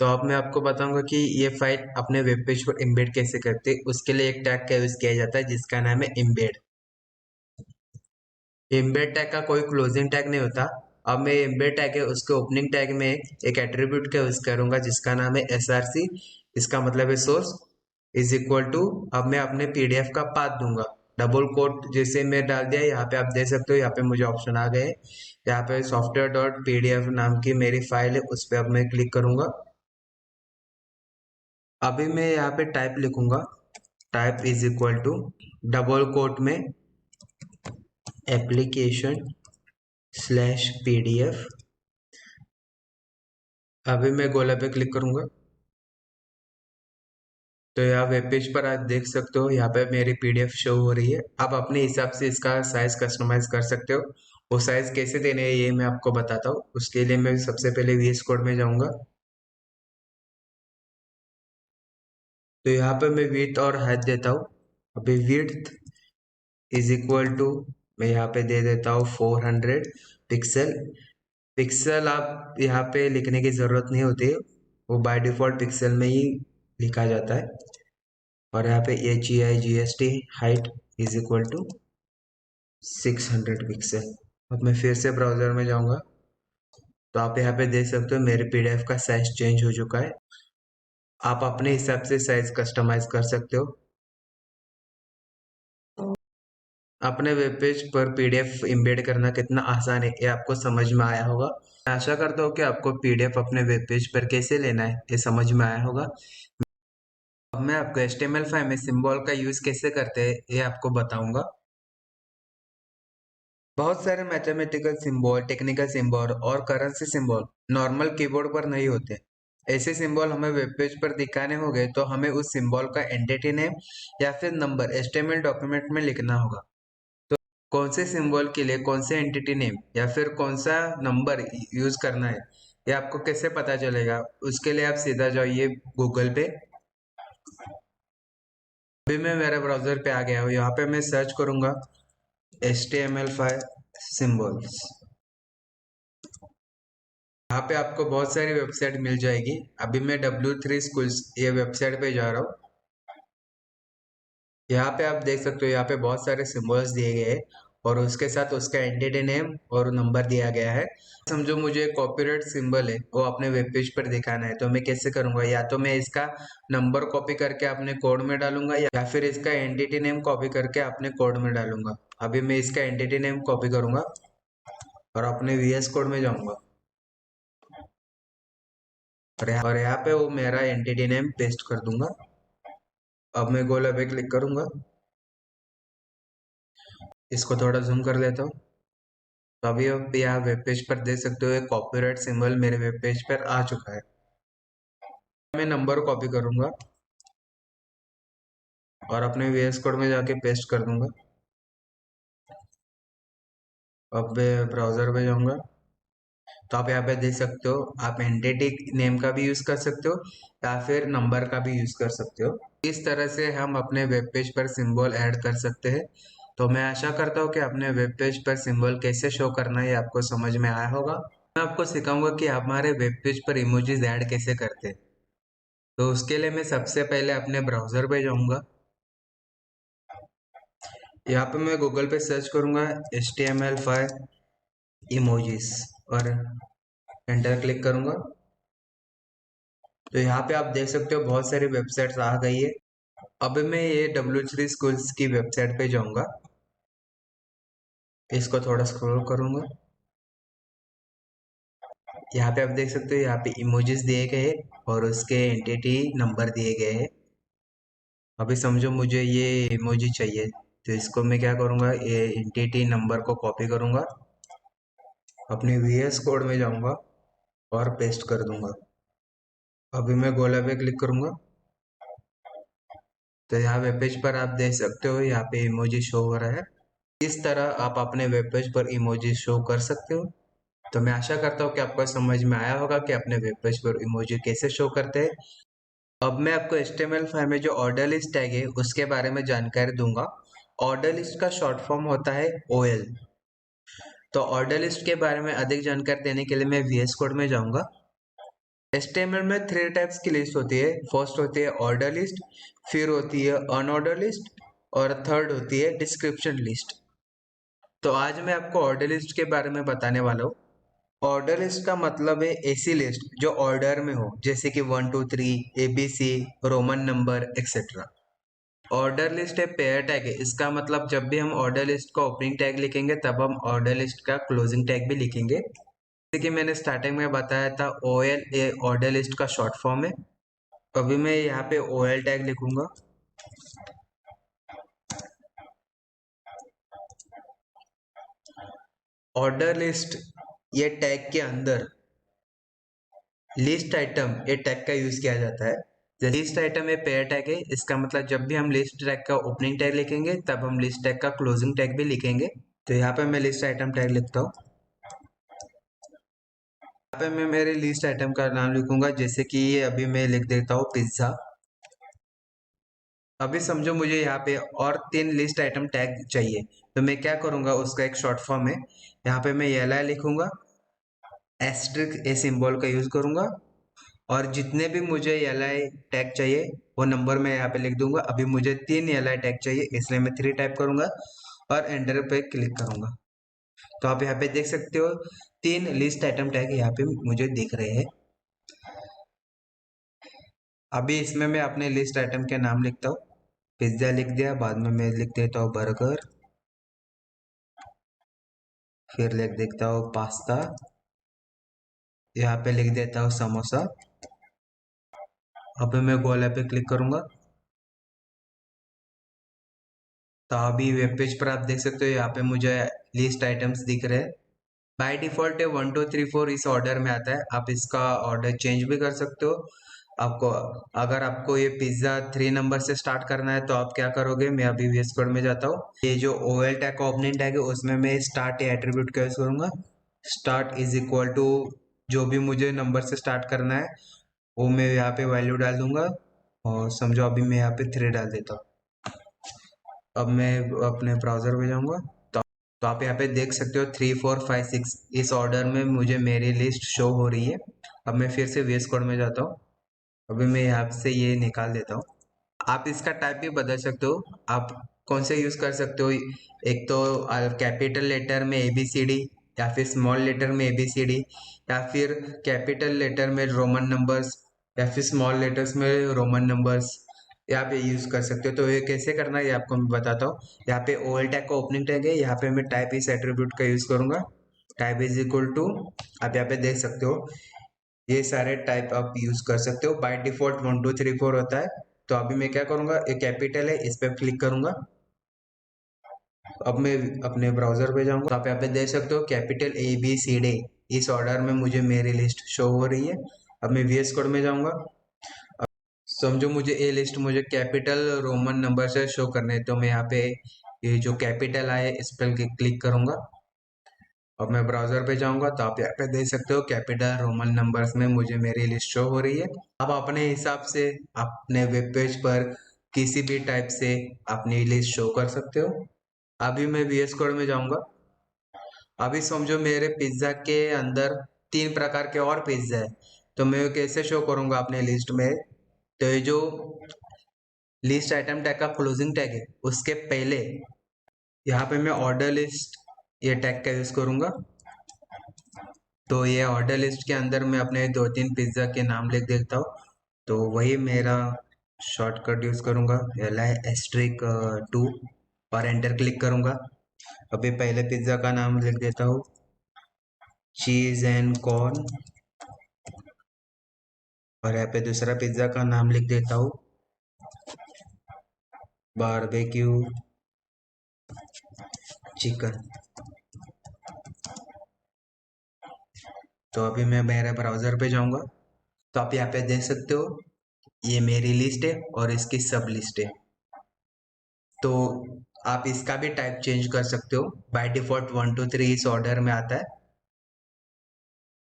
Speaker 1: तो अब मैं आपको बताऊंगा कि ये फाइल अपने वेब पेज पर एम्बेड कैसे करते हैं। उसके लिए एक टैग का यूज किया जाता है जिसका नाम है एम्बेड। एम्बेड टैग का कोई क्लोजिंग टैग नहीं होता। अब मैं एम्बेड टैग है उसके ओपनिंग टैग में एक एट्रीब्यूट का यूज करूंगा जिसका नाम है src। इसका मतलब है सोर्स इज इक्वल टू, अब मैं अपने पीडीएफ का पाथ दूंगा। डबल कोट जैसे मैं डाल दिया, यहाँ पे आप देख सकते हो, यहाँ पे मुझे ऑप्शन आ गए। यहाँ पे सॉफ्टवेयर डॉट पीडीएफ नाम की मेरी फाइल है, उस पर अब मैं क्लिक करूंगा। अभी मैं यहाँ पे टाइप लिखूंगा, type is equal to double quote में एप्लीकेशन स्लैश पीडीएफ। अभी मैं गोला पे क्लिक करूंगा तो यहाँ वेब पेज पर आप देख सकते हो, यहाँ पे मेरी पीडीएफ शो हो रही है। आप अपने हिसाब से इसका साइज कस्टमाइज कर सकते हो। वो साइज कैसे देने हैं ये मैं आपको बताता हूँ। उसके लिए मैं सबसे पहले वीएस कोड में जाऊंगा। तो यहाँ पे मैं विड्थ और हाइट देता हूँ। अभी विड्थ इज इक्वल टू, मैं यहाँ पे दे देता हूँ 400 पिक्सल। पिक्सल आप यहाँ पे लिखने की जरूरत नहीं होती है, वो बाय डिफॉल्ट पिक्सल में ही लिखा जाता है। और यहाँ पे HEIGST height is equal to 600 pixel. अब मैं फिर से ब्राउजर में जाऊंगा तो आप यहाँ पे देख सकते हो मेरे पीडीएफ का साइज चेंज हो चुका है। आप अपने हिसाब से साइज कस्टमाइज कर सकते हो। अपने वेब पेज पर पीडीएफ एम्बेड करना कितना आसान है ये आपको समझ में आया होगा। मैं आशा करता हूँ कि आपको पीडीएफ अपने वेब पेज पर कैसे लेना है ये समझ में आया होगा। अब मैं आपको HTML फाइल में सिंबल का यूज कैसे करते हैं ये आपको बताऊंगा। बहुत सारे मैथमेटिकल सिंबल, टेक्निकल सिंबल और करेंसी सिंबल नॉर्मल कीबोर्ड पर नहीं होते। ऐसे सिंबल हमें वेब पेज पर दिखाने होंगे तो हमें उस सिंबल का एंटिटी नेम या फिर नंबर HTML डॉक्यूमेंट में लिखना होगा। तो कौन से सिंबल के लिए कौन से एंटिटी नेम या फिर कौन सा नंबर यूज करना है ये आपको कैसे पता चलेगा। उसके लिए आप सीधा जाइए गूगल पे। अभी मैं मेरे ब्राउजर पे आ गया हूँ, यहाँ पे मैं सर्च करूंगा HTML5 सिंबल्स। यहाँ पे आपको बहुत सारी वेबसाइट मिल जाएगी। अभी मैं W3 स्कूल्स ये वेबसाइट पे जा रहा हूँ। यहाँ पे आप देख सकते हो, यहाँ पे बहुत सारे सिंबल्स दिए गए हैं और उसके साथ उसका एंटिटी नेम और नंबर दिया गया है। समझो मुझे कॉपीराइट सिंबल है वो अपने वेब पेज पर दिखाना है तो मैं कैसे करूंगा, या तो मैं इसका नंबर कॉपी करके अपने कोड में डालूंगा या फिर इसका एंटिटी नेम कॉपी करके अपने कोड में डालूंगा। अभी मैं इसका एंटिटी नेम कॉपी करूंगा और अपने VS कोड में जाऊंगा और यहाँ पे वो मेरा एंटिटी नेम पेस्ट कर दूंगा। अब मैं गोला पे क्लिक करूंगा, इसको थोड़ा जूम कर लेता हूँ। तो अभी आप यहाँ वेब पेज पर देख सकते हो कॉपीराइट सिंबल मेरे वेब पेज पर आ चुका है। मैं नंबर कॉपी करूंगा और अपने VS कोड में जाके पेस्ट कर दूंगा। अब मैं ब्राउजर पे जाऊंगा तो आप यहाँ पे देख सकते हो, आप एंटिटी नेम का भी यूज कर सकते हो या फिर नंबर का भी यूज कर सकते हो। इस तरह से हम अपने वेब पेज पर सिंबल ऐड कर सकते हैं। तो मैं आशा करता हूँ कि अपने वेब पेज पर सिंबल कैसे शो करना है आपको समझ में आया होगा। मैं आपको सिखाऊंगा कि हमारे वेब पेज पर इमोजीज ऐड कैसे करते हैं। तो उसके लिए मैं सबसे पहले अपने ब्राउजर पे जाऊंगा। यहाँ पे मैं गूगल पे सर्च करूंगा HTML5 इमोजीज और एंटर क्लिक करूंगा। तो यहाँ पे आप देख सकते हो बहुत सारी वेबसाइट्स आ गई है। अब मैं ये W3 स्कूल्स की वेबसाइट पे जाऊंगा, इसको थोड़ा स्क्रॉल करूंगा। यहाँ पे आप देख सकते हो, यहाँ पे इमोजीज दिए गए हैं और उसके एंटिटी नंबर दिए गए हैं। अभी समझो मुझे ये इमोजी चाहिए तो इसको मैं क्या करूंगा, ये एंटिटी नंबर को कॉपी करूंगा, अपने VS कोड में जाऊंगा और पेस्ट कर दूंगा। अभी मैं गोला पे क्लिक करूंगा तो यहाँ वेब पेज पर आप देख सकते हो यहाँ पे इमोजी शो हो रहा है। इस तरह आप अपने वेब पेज पर इमोजी शो कर सकते हो। तो मैं आशा करता हूँ कि आपको समझ में आया होगा कि अपने वेब पेज पर इमोजी कैसे शो करते हैं। अब मैं आपको HTML5 में जो ऑर्डर लिस्ट टैग है उसके बारे में जानकारी दूंगा। ऑर्डर लिस्ट का शॉर्ट फॉर्म होता है OL। तो ऑर्डर लिस्ट के बारे में अधिक जानकारी देने के लिए मैं VS कोड में जाऊंगा। HTML में 3 टाइप्स की लिस्ट होती है। फर्स्ट होती है ऑर्डर लिस्ट, फिर होती है अनऑर्डर लिस्ट, और थर्ड होती है डिस्क्रिप्शन लिस्ट। तो आज मैं आपको ऑर्डर लिस्ट के बारे में बताने वाला हूँ। ऑर्डर लिस्ट का मतलब है ऐसी लिस्ट जो ऑर्डर में हो, जैसे कि 1 2 3 ABC, Roman number etcetera. Order list है पेयर टैग है। इसका मतलब जब भी हम ऑर्डर लिस्ट का ओपनिंग टैग लिखेंगे तब हम ऑर्डर लिस्ट का क्लोजिंग टैग भी लिखेंगे। जैसे कि मैंने स्टार्टिंग में बताया था, OL ये ऑर्डर लिस्ट का शॉर्ट फॉर्म है। अभी मैं यहाँ पे OL टैग लिखूंगा। ऑर्डर लिस्ट ये टैग के अंदर लिस्ट आइटम ये टैग का यूज किया जाता है। लिस्ट आइटम ये पेयर टैग है। इसका मतलब जब भी हम लिस्ट टैग का ओपनिंग टैग लिखेंगे तब हम लिस्ट टैग का क्लोजिंग टैग भी लिखेंगे। तो यहाँ पे मैं लिस्ट आइटम टैग लिखता हूँ। यहाँ पे मैं मेरे लिस्ट आइटम का नाम लिखूंगा, जैसे कि ये अभी मैं लिख देता हूँ पिज्जा। अभी समझो मुझे यहाँ पे और 3 लिस्ट आइटम टैग चाहिए, तो मैं क्या करूंगा, उसका एक शॉर्ट फॉर्म है। यहाँ पे मैं एल आई लिखूंगा, एस्ट्रिक ए सिंबल का यूज करूंगा, और जितने भी मुझे एल आई टैग चाहिए वो नंबर मैं यहाँ पे लिख दूंगा। अभी मुझे 3 एल आई टैग चाहिए, इसलिए मैं 3 टाइप करूंगा और एंटर पे क्लिक करूंगा। तो आप यहाँ पे देख सकते हो 3 लिस्ट आइटम टैग यहाँ पे मुझे दिख रहे हैं। अभी इसमें मैं अपने लिस्ट आइटम के नाम लिखता हूँ। पिज्जा लिख दिया, बाद में मैं लिख देता हूँ बर्गर, फिर लिख देता हूँ पास्ता, यहाँ पे लिख देता हूँ समोसा। अभी मैं गोला पे क्लिक करूंगा, तो अभी वेब पेज पर आप देख सकते हो यहाँ पे मुझे लिस्ट आइटम्स दिख रहे हैं। बाय डिफॉल्ट है 1 2 3 4 इस ऑर्डर में आता है। आप इसका ऑर्डर चेंज भी कर सकते हो। आपको अगर आपको ये पिज्जा 3 नंबर से स्टार्ट करना है तो आप क्या करोगे, मैं अभी VS कोड में जाता हूँ। ये जो OL टैग का ओपनिंग टैग है उसमें मैं स्टार्ट या एट्रीब्यूट का यूज करूंगा। स्टार्ट इज इक्वल टू जो भी मुझे नंबर से स्टार्ट करना है वो मैं यहाँ पे वैल्यू डाल दूंगा, और समझो अभी मैं यहाँ पे 3 डाल देता हूँ। अब मैं अपने ब्राउजर में जाऊंगा, तो आप यहाँ पे देख सकते हो 3 4 5 6 इस ऑर्डर में मुझे मेरी लिस्ट शो हो रही है। अब मैं फिर से VS कोड में जाता हूँ। अभी मैं यहाँ से ये निकाल देता हूँ। आप इसका टाइप भी बदल सकते हो। आप कौन से यूज कर सकते हो, एक तो कैपिटल लेटर में ABCD, या फिर स्मॉल लेटर में ABCD, या फिर कैपिटल लेटर में रोमन नंबर्स, या फिर स्मॉल लेटर्स में रोमन नंबर्स यहाँ पे यूज कर सकते हो। तो ये कैसे करना है ये आपको मैं बताता हूँ। यहाँ पे OL टैग का ओपनिंग टैग है, यहाँ पे मैं टाइप इस एट्रीब्यूट का यूज करूंगा। टाइप इज इक्वल टू, आप यहाँ पे देख सकते हो ये सारे टाइप आप यूज कर सकते हो। बाय डिफॉल्ट 1 2 3 4 होता है। तो अभी मैं क्या करूंगा, ये कैपिटल है, इस पे क्लिक करूंगा। अब मैं अपने ब्राउजर पे जाऊंगा, तो आप यहाँ पे देख सकते हो कैपिटल ABCD इस ऑर्डर में मुझे मेरी लिस्ट शो हो रही है। अब मैं VS कोड में जाऊंगा। अब समझो मुझे ये लिस्ट मुझे कैपिटल रोमन नंबर से शो करने है, तो मैं यहाँ पे ये जो कैपिटल आए इस पर क्लिक करूंगा। अब मैं ब्राउजर पे जाऊंगा, तो आप यहाँ पे देख सकते हो कैपिटल रोमन नंबर्स में मुझे मेरी लिस्ट शो हो रही है। आप अपने हिसाब से अपने वेब पेज पर किसी भी टाइप से अपनी लिस्ट शो कर सकते हो। अभी मैं VS कोड में जाऊंगा। अभी समझो मेरे पिज्जा के अंदर 3 प्रकार के और पिज्जा है, तो मैं कैसे शो करूंगा अपने लिस्ट में। तो ये जो लिस्ट आइटम टैग का क्लोजिंग टैग है उसके पहले यहाँ पे मैं ऑर्डर लिस्ट ये टैग का यूज करूंगा। तो ये ऑर्डर लिस्ट के अंदर मैं अपने 2 3 पिज्जा के नाम लिख देता हूँ। तो वही मेरा शॉर्टकट यूज करूंगा, LI*2, और एंटर क्लिक करूंगा। अभी पहले पिज्जा का नाम लिख देता हूँ, चीज एंड कॉर्न, और यहाँ पे दूसरा पिज्जा का नाम लिख देता हूँ, बारबेक्यू चिकन। तो अभी मैं मेरे ब्राउजर पे जाऊंगा, तो आप यहाँ पे देख सकते हो ये मेरी लिस्ट है और इसकी सब लिस्ट है। तो आप इसका भी टाइप चेंज कर सकते हो। बाय डिफॉल्ट 1 2 3 इस ऑर्डर में आता है।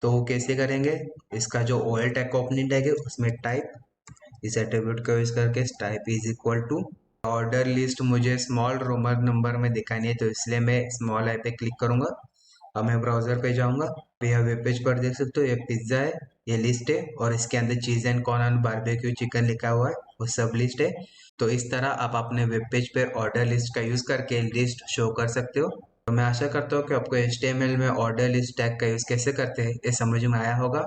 Speaker 1: तो कैसे करेंगे, इसका जो OL टैग का ओपनिंग टैग है उसमें टाइप इस एट्रीब्यूट का यूज करके type is equal to order list मुझे स्मॉल रोमन नंबर में दिखानी है, तो इसलिए मैं स्मॉल आई पे क्लिक करूंगा। अब मैं ब्राउजर पे जाऊंगा, तो यह वेब पेज पर देख सकते हो ये पिज्जा है। ये लिस्ट है, और इसके अंदर चीज and corn and barbecue chicken लिखा हुआ है, वो सब लिस्ट है। तो इस तरह आप अपने वेब पेज पर ऑर्डर लिस्ट का यूज करके लिस्ट शो कर सकते हो। तो मैं आशा करता हूँ कि आपको HTML में ऑर्डर लिस्ट टैग का यूज कैसे करते हैं ये समझ में आया होगा।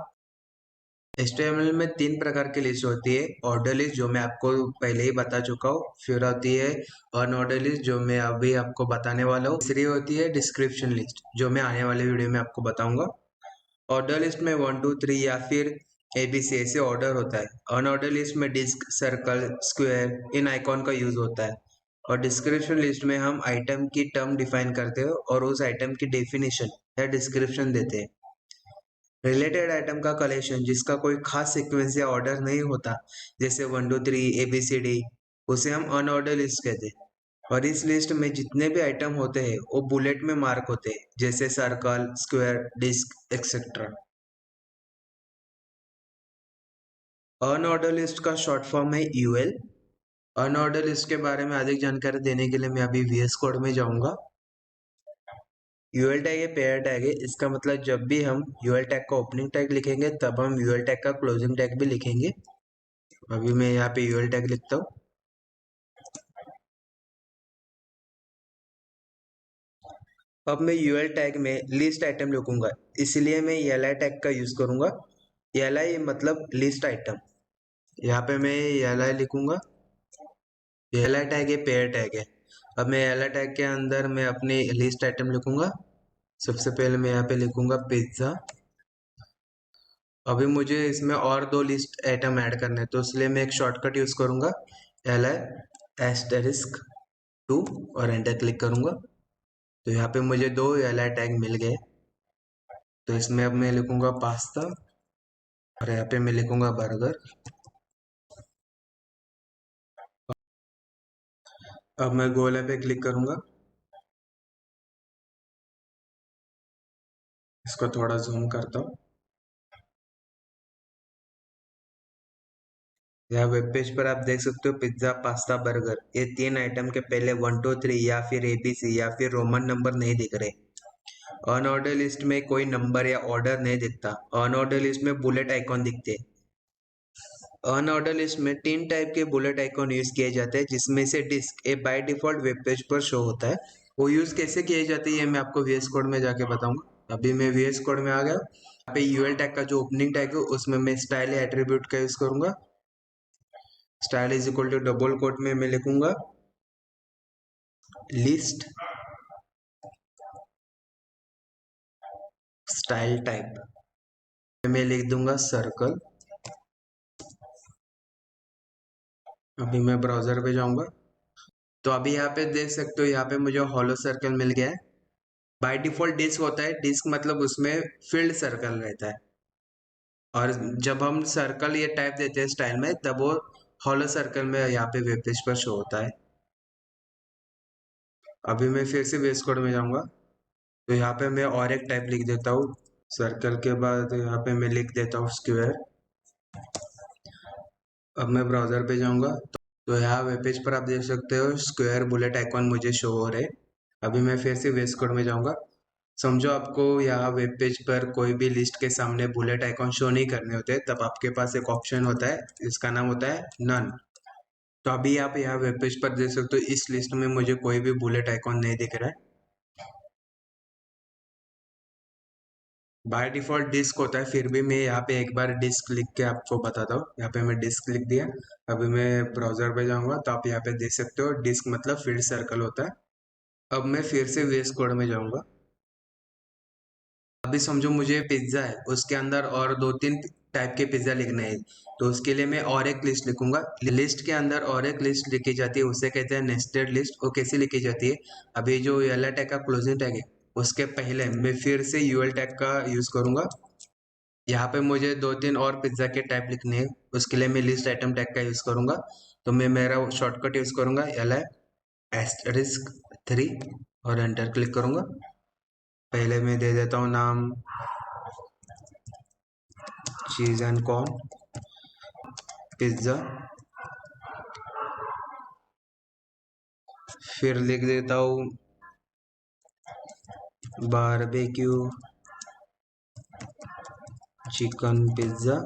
Speaker 1: HTML में 3 प्रकार की लिस्ट होती है। ऑर्डर लिस्ट जो मैं आपको पहले ही बता चुका हूँ, फिर होती है अनऑर्डर लिस्ट जो मैं अभी आपको बताने वाला हूँ, तीसरी होती है डिस्क्रिप्शन लिस्ट जो मैं आने वाले वीडियो में आपको बताऊंगा। ऑर्डर लिस्ट में 1 2 3 या फिर ABC ऐसे ऑर्डर होता है। अनऑर्डर लिस्ट में डिस्क, सर्कल, स्क्वायर इन आइकॉन का यूज होता है। और डिस्क्रिप्शन लिस्ट में हम आइटम की टर्म डिफाइन करते हैं और उस आइटम की डेफिनेशन या डिस्क्रिप्शन देते हैं। रिलेटेड आइटम का कलेक्शन जिसका कोई खास सीक्वेंस या ऑर्डर नहीं होता, जैसे 1 2 3 ABCD, उसे हम अनऑर्डर लिस्ट कहते हैं। और इस लिस्ट में जितने भी आइटम होते हैं वो बुलेट में मार्क होते हैं, जैसे circle, square, disc etcetera. Unorder list का शॉर्ट फॉर्म है UL। अनऑर्डर लिस्ट के बारे में अधिक जानकारी देने के लिए मैं अभी VS कोड में जाऊंगा। UL टैग है पेयर टैग है, इसका मतलब जब भी हम UL टैग का ओपनिंग टैग लिखेंगे तब हम UL टैग का क्लोजिंग टैग भी लिखेंगे। अभी मैं यहाँ पे UL टैग लिखता हूँ। अब मैं UL टैग में लिस्ट आइटम लिखूंगा, इसलिए मैं LI टैग का यूज करूंगा। LI मतलब लिस्ट आइटम। यहाँ पे मैं LI लिखूंगा। LI टैग है पेयर टैग है। अब मैं LI टैग के अंदर मैं अपनी लिस्ट आइटम लिखूंगा। सबसे पहले मैं यहाँ पे लिखूंगा पिज्जा। अभी मुझे इसमें और 2 लिस्ट आइटम ऐड करने हैं, तो इसलिए मैं एक शॉर्टकट यूज करूंगा, LI*2 और एंटर क्लिक करूंगा। तो यहाँ पे मुझे 2 LI टैग मिल गए। तो इसमें अब मैं लिखूंगा पास्ता और यहाँ पे मैं लिखूंगा बर्गर। अब मैं गोले पे क्लिक करूंगा। इसको थोड़ा जूम करता हूँ। यहाँ वेब पेज पर आप देख सकते हो पिज्जा, पास्ता, बर्गर, ये 3 आइटम के पहले 1 2 3 या फिर ABC या फिर रोमन नंबर नहीं दिख रहे। अनऑर्डर लिस्ट में कोई नंबर या ऑर्डर नहीं दिखता। अनऑर्डर लिस्ट में बुलेट आइकॉन दिखते हैं। अनऑर्डर लिस्ट में 3 टाइप के बुलेट आइकॉन यूज किए जाते हैं, जिसमें से disc a by default web page पर शो होता है। वो यूज कैसे किए जाते हैं ये मैं आपको VS कोड में जाके बताऊंगा। अभी मैं VS कोड में आ गया। यहाँ पे UL टैग का जो ओपनिंग टैग है उसमें मैं स्टाइल एट्रीब्यूट का यूज करूंगा। Style is equal to double quote में मैं लिखूंगा लिस्ट स्टाइल टाइप। मैं लिख दूंगा सर्कल। अभी मैं ब्राउजर पे जाऊंगा। तो अभी यहाँ पे देख सकते हो, यहाँ पे मुझे हॉलो सर्कल मिल गया है। बाय डिफॉल्ट डिस्क होता है, डिस्क मतलब उसमें फील्ड सर्कल रहता है। और जब हम सर्कल ये टाइप देते हैं स्टाइल में, तब वो हॉलो सर्कल में यहाँ पे वेब पेज पर शो होता है। अभी मैं फिर से बेस कोड में जाऊंगा। तो यहाँ पे मैं और एक टाइप लिख देता हूँ। सर्कल के बाद यहाँ पे मैं लिख देता हूँ स्क्वायर। अब मैं ब्राउजर पे जाऊंगा। तो यहाँ वेब पेज पर आप देख सकते हो स्क्वायर बुलेट आइकॉन मुझे शो हो रहे। अभी मैं फिर से वेब कोड में जाऊंगा। समझो आपको यहाँ वेब पेज पर कोई भी लिस्ट के सामने बुलेट आइकॉन शो नहीं करने होते, तब आपके पास एक ऑप्शन होता है, इसका नाम होता है नन। तो अभी आप यहाँ वेब पेज पर देख सकते हो इस लिस्ट में मुझे कोई भी बुलेट आइकॉन नहीं दिख रहा है। बाय डिफॉल्ट डिस्क होता है, फिर भी मैं यहाँ पे एक बार डिस्क लिख के आपको बताता हूँ। यहाँ पे मैं डिस्क लिख दिया। अभी मैं ब्राउजर पे जाऊंगा तो आप यहाँ पे देख सकते हो डिस्क मतलब फील्ड सर्कल होता है। अब मैं फिर से VS कोड में जाऊंगा। अभी समझो मुझे पिज्जा है, उसके अंदर और 2 3 टाइप के पिज्जा लिखने हैं। तो उसके लिए मैं और एक लिस्ट लिखूंगा। लिस्ट के अंदर और एक लिस्ट लिखी जाती है, उसे कहते हैं नेस्टेड लिस्ट। वो कैसे लिखी जाती है, अभी जो UL टैग का क्लोजिंग टैग है उसके पहले मैं फिर से UL टैग का यूज करूंगा। यहाँ पे मुझे 2 3 और पिज्जा के टाइप लिखने हैं, उसके लिए मैं लिस्ट आइटम टैग का यूज करूंगा। तो मैं मेरा शॉर्टकट यूज करूंगा LI*3 और एंटर क्लिक करूंगा। पहले मैं दे देता हूँ नाम चीज एंड कॉर्न पिज्जा। फिर लिख देता हूँ बारबेक्यू चिकन पिज्ज़ा,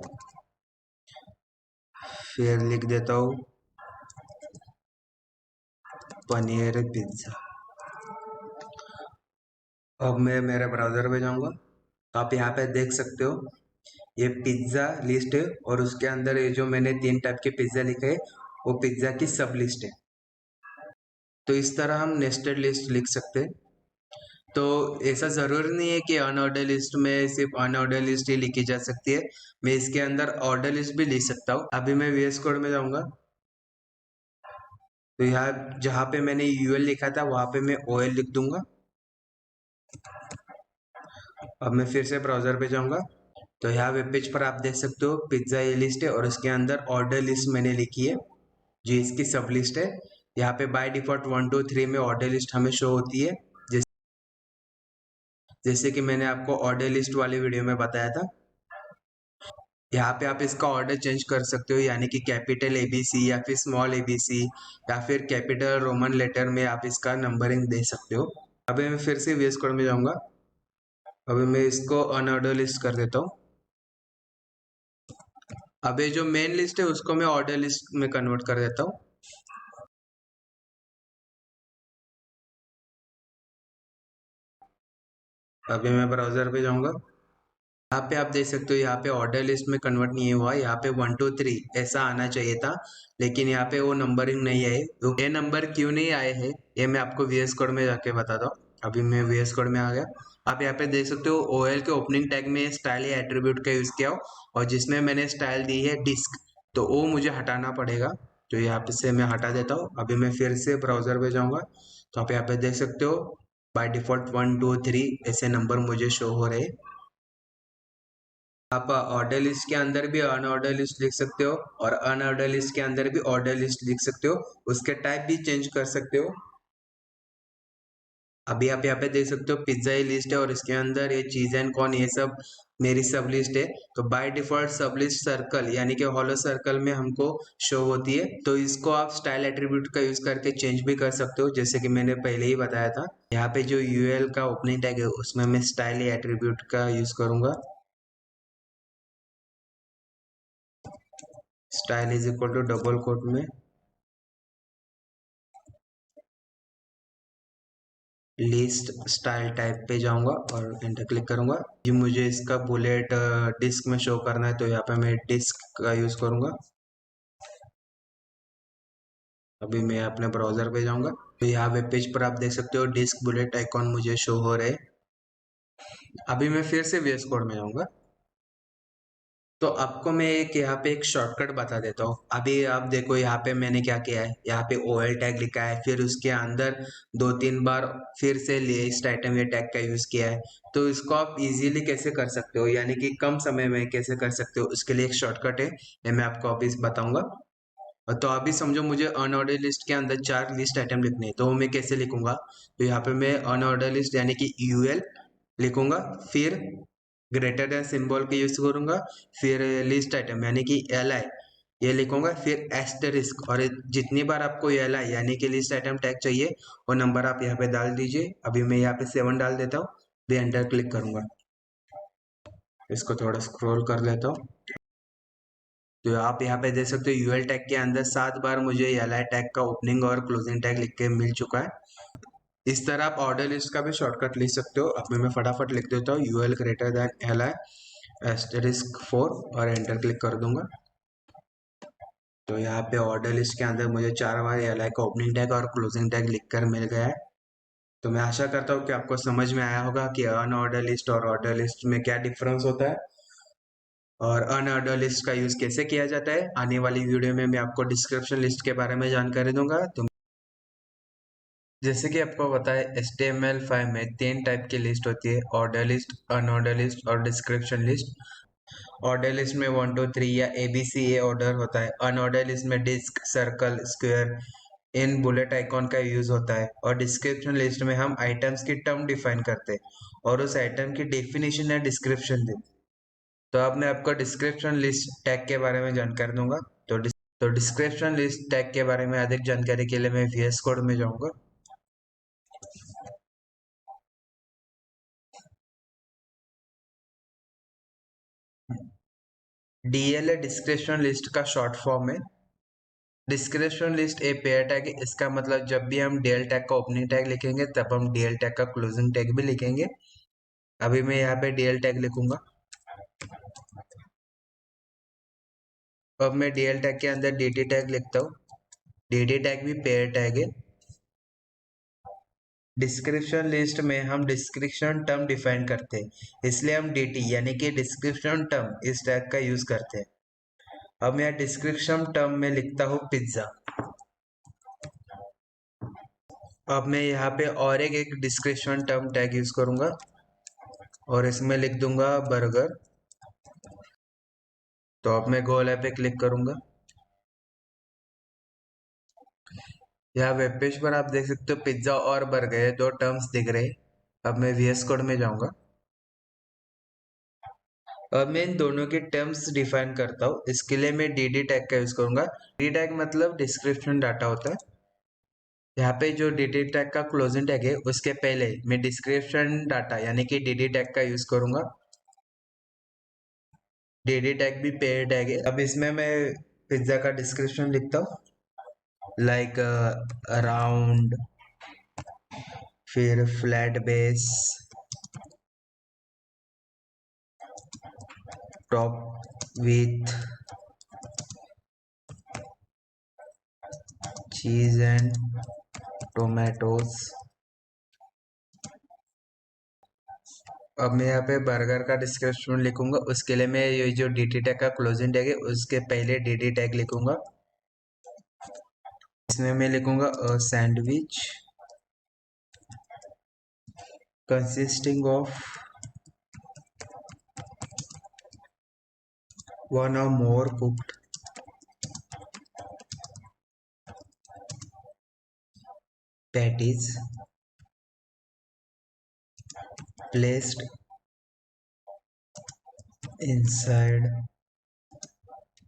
Speaker 1: फिर लिख देता हूँ पनीर पिज्ज़ा। अब मैं मेरे ब्राउज़र पे जाऊँगा, तो आप यहाँ पे देख सकते हो ये पिज्ज़ा लिस्ट है, और उसके अंदर ये जो मैंने 3 टाइप के पिज्ज़ा लिखे है वो पिज्ज़ा की सब लिस्ट है। तो इस तरह हम नेस्टेड लिस्ट लिख सकते हैं। तो ऐसा ज़रूरी नहीं है कि अनऑर्डर लिस्ट में सिर्फ अनऑर्डर लिस्ट ही लिखी जा सकती है, मैं इसके अंदर ऑर्डर लिस्ट भी लिख सकता हूँ। अभी मैं वीएस कोड में जाऊँगा, तो यहाँ जहाँ पे मैंने यूएल लिखा था वहाँ पे मैं ओएल लिख दूंगा। अब मैं फिर से ब्राउज़र पे जाऊँगा, तो यहाँ वेब पेज पर आप देख सकते हो पिज्ज़ा ये लिस्ट है, और उसके अंदर ऑर्डर लिस्ट मैंने लिखी है जो इसकी सब लिस्ट है। यहाँ पे बाय डिफॉल्ट 1 2 3 में ऑर्डर लिस्ट हमें शो होती है, जैसे कि मैंने आपको ऑर्डर लिस्ट वाली वीडियो में बताया था। यहाँ पे आप इसका ऑर्डर चेंज कर सकते हो, यानी कि कैपिटल एबीसी या फिर स्मॉल एबीसी या फिर कैपिटल रोमन लेटर में आप इसका नंबरिंग दे सकते हो। अभी मैं फिर से वीएस कोड में जाऊँगा, अभी मैं इसको अनऑर्डर लिस्ट कर देता हूँ। अभी जो मेन लिस्ट है उसको मैं ऑर्डर लिस्ट में कन्वर्ट कर देता हूँ। अभी मैं ब्राउज़र पे जाऊँगा, यहाँ पे आप देख सकते हो यहाँ पे ऑर्डर लिस्ट में कन्वर्ट नहीं हुआ, यहाँ पे 1 2 3 ऐसा आना चाहिए था, लेकिन यहाँ पे वो नंबरिंग नहीं आए। तो ये नंबर क्यों नहीं आए हैं ये मैं आपको वीएस कोड में जाके बताता हूँ। अभी मैं वीएस कोड में आ गया। आप यहाँ पे देख सकते हो ओएल के ओपनिंग टैग में स्टाइल या एट्रीब्यूट का यूज किया हो, और जिसमें मैंने स्टाइल दी है डिस्क, तो वो मुझे हटाना पड़ेगा। तो यहाँ पे से मैं हटा देता हूँ। अभी मैं फिर से ब्राउजर पे जाऊँगा, तो आप यहाँ पे देख सकते हो बाय डिफॉल्ट 1 2 3 ऐसे नंबर मुझे शो हो रहे हैं। आप ऑर्डर लिस्ट के अंदर भी अनऑर्डर लिस्ट लिख सकते हो, और अनऑर्डर लिस्ट के अंदर भी ऑर्डर लिस्ट लिख सकते हो, उसके टाइप भी चेंज कर सकते हो। अभी आप यहाँ पे देख सकते हो पिज्जा ही लिस्ट है, और इसके अंदर ये चीज एंड कॉर्न ये सब मेरी सब लिस्ट है। तो बाय डिफॉल्ट सब लिस्ट सर्कल यानी कि हॉलो सर्कल में हमको शो होती है। तो इसको आप स्टाइल एट्रीब्यूट का यूज करके चेंज भी कर सकते हो, जैसे कि मैंने पहले ही बताया था। यहाँ पे जो यूएल का ओपनिंग टैग है उसमें मैं स्टाइल एट्रीब्यूट का यूज करूंगा। Style is equal to double quote में लिस्ट स्टाइल टाइप पे जाऊंगा और एंटर क्लिक करूंगा। ये मुझे इसका बुलेट डिस्क में शो करना है, तो यहाँ पे मैं डिस्क का यूज करूंगा। अभी मैं अपने ब्राउजर पे जाऊंगा, तो यहाँ वेब पेज पर आप देख सकते हो डिस्क बुलेट आइकॉन मुझे शो हो रहे हैं। अभी मैं फिर से वीएस कोड में जाऊंगा, तो आपको मैं एक यहाँ पे एक शॉर्टकट बता देता हूँ। अभी आप देखो यहाँ पे मैंने क्या किया है, यहाँ पे ओएल टैग लिखा है, फिर उसके अंदर 2 3 बार फिर से लिस्ट आइटम ये टैग का यूज किया है। तो इसको आप इजीली कैसे कर सकते हो, यानी कि कम समय में कैसे कर सकते हो, उसके लिए एक शॉर्टकट है, ये मैं आपको अभी बताऊंगा। तो अभी समझो मुझे अनऑर्डर लिस्ट के अंदर 4 लिस्ट आइटम लिखने हैं, तो वो मैं कैसे लिखूंगा। तो यहाँ पे मैं अनऑर्डर लिस्ट यानी कि यूएल लिखूंगा, फिर ग्रेटर देन सिंबल के यूज करूंगा, फिर लिस्ट आइटम यानी कि एल आई ये लिखूंगा, फिर एस्टेरिस्क, और जितनी बार आपको एल आई यानी कि लिस्ट आइटम टैग चाहिए वो नंबर आप यहाँ पे डाल दीजिए। अभी मैं यहाँ पे 7 डाल देता हूँ, फिर एंटर क्लिक करूंगा। इसको थोड़ा स्क्रॉल कर लेता हूँ, तो आप यहाँ पे देख सकते हो यूएल टैग के अंदर 7 बार मुझे एल आई टैग का ओपनिंग और क्लोजिंग टैग लिख के मिल चुका है। इस तरह आप ऑर्डर लिस्ट का भी शॉर्टकट लिख सकते हो। अब मैं फटाफट लिख देता हूँ UL greater than L I asterisk 4 और एंटर क्लिक कर दूंगा। तो यहाँ पे ऑर्डर लिस्ट के अंदर मुझे 4 बार एल आई का ओपनिंग टैग और क्लोजिंग टैग लिखकर मिल गया है। तो मैं आशा करता हूँ कि आपको समझ में आया होगा कि अनऑर्डर लिस्ट और ऑर्डर लिस्ट में क्या डिफरेंस होता है, और अनऑर्डर लिस्ट का यूज कैसे किया जाता है। आने वाली वीडियो में मैं आपको डिस्क्रिप्शन लिस्ट के बारे में जानकारी दूंगा। तो जैसे कि आपको पता है HTML5 में 3 टाइप की लिस्ट होती है, ऑर्डर लिस्ट, अनऑर्डर लिस्ट और डिस्क्रिप्शन लिस्ट। ऑर्डर लिस्ट में 1 2 3 या ABC ए ऑर्डर होता है। अनऑर्डर लिस्ट में disc, circle, square, in bullet icon का यूज होता है। और डिस्क्रिप्शन लिस्ट में हम आइटम्स की टर्म डिफाइन करते हैं और उस आइटम की डेफिनेशन या डिस्क्रिप्शन देते हैं। तो अब मैं आपको डिस्क्रिप्शन लिस्ट टैग के बारे में जानकारी दूंगा। तो डिस्क्रिप्शन लिस्ट टैग के बारे में अधिक जानकारी के लिए मैं VS कोड में जाऊंगा। डीएल डिस्क्रिप्शन लिस्ट का शॉर्ट फॉर्म है। Description list a pair tag है। इसका मतलब जब भी हम डीएल टैग का ओपनिंग टैग लिखेंगे तब हम डीएल टैग का क्लोजिंग टैग भी लिखेंगे। अभी मैं यहाँ पे डीएल टैग लिखूंगा। अब मैं डीएल टैग के अंदर डीटी टैग लिखता हूँ। डीटी टैग भी पेयर टैग है। डिस्क्रिप्शन लिस्ट में हम डिस्क्रिप्शन टर्म डिफाइन करते हैं, इसलिए हम डीटी यानी कि डिस्क्रिप्शन टर्म इस टैग का यूज करते हैं। अब मैं डिस्क्रिप्शन टर्म में लिखता हूँ पिज्जा। अब मैं यहाँ पे और एक डिस्क्रिप्शन टर्म टैग यूज करूंगा और इसमें लिख दूंगा बर्गर। तो अब मैं गो पे क्लिक करूंगा। यहाँ वेब पेज पर आप देख सकते हो पिज्जा और बर्गर दो टर्म्स दिख रहे हैं। अब मैं VS कोड में जाऊंगा। अब मैं इन दोनों के टर्म्स डिफाइन करता हूँ। इसके लिए मैं डी टैग का यूज करूंगा। डी टैग मतलब डिस्क्रिप्शन डाटा होता है। यहाँ पे जो डी टैग का क्लोजिंग टैग है उसके पहले मैं डिस्क्रिप्शन डाटा यानी कि डी टैग का यूज करूंगा। डी टैग भी पेयर टैग है। अब इसमें मैं पिज्जा का डिस्क्रिप्शन लिखता हूँ, लाइक राउंड, फिर फ्लैट बेस, टॉप विथ चीज एंड टोमेटोज। अब मैं यहाँ पे बर्गर का डिस्क्रिप्शन लिखूंगा। उसके लिए मैं ये जो डी टैग का क्लोजिंग टैग है उसके पहले डी टैग लिखूंगा। इसमें मैं लिखूंगा sandwich consisting of one or more cooked patties placed inside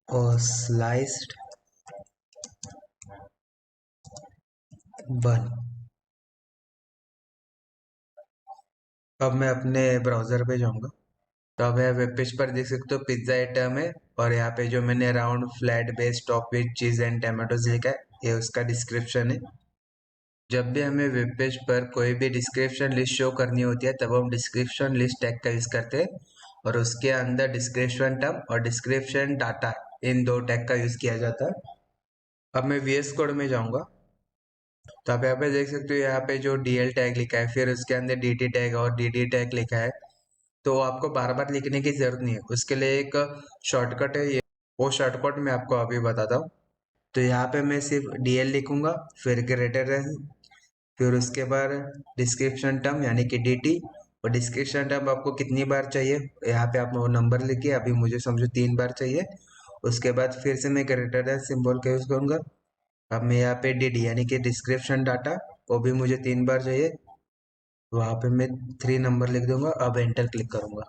Speaker 1: a sliced bun। अब मैं अपने ब्राउजर पे जाऊंगा। तो अब यहाँ वेब पेज पर देख सकते हो पिज्जा आइटम है और यहाँ पे जो मैंने round flat base top width चीज एंड टमाटोज लिखा है ये उसका डिस्क्रिप्शन है। जब भी हमें वेब पेज पर कोई भी डिस्क्रिप्शन लिस्ट शो करनी होती है तब हम डिस्क्रिप्शन लिस्ट टैग का यूज करते हैं और उसके अंदर डिस्क्रिप्शन टर्म और डिस्क्रिप्शन डाटा इन दो टैग का यूज किया जाता है। अब मैं VS कोड में जाऊंगा। तो आप यहाँ पे देख सकते हो यहाँ पे जो DL टैग लिखा है फिर उसके अंदर DT टैग और DD टैग लिखा है। तो आपको बार बार लिखने की जरूरत नहीं है, उसके लिए एक शॉर्टकट है। ये वो शॉर्टकट मैं आपको अभी बताता हूँ। तो यहाँ पे मैं सिर्फ DL लिखूंगा, फिर ग्रेटर देन, फिर उसके बाद डिस्क्रिप्शन टर्म यानी कि DT। और डिस्क्रिप्शन टर्म आपको कितनी बार चाहिए यहाँ पे आप वो नंबर लिखिए। अभी मुझे समझो 3 बार चाहिए। उसके बाद फिर से मैं ग्रेटर देन सिंबल का यूज करूंगा। अब मैं यहाँ पे DD यानी कि डिस्क्रिप्शन डाटा वो भी मुझे 3 बार चाहिए। वहां पे मैं 3 नंबर लिख दूंगा। अब एंटर क्लिक करूंगा।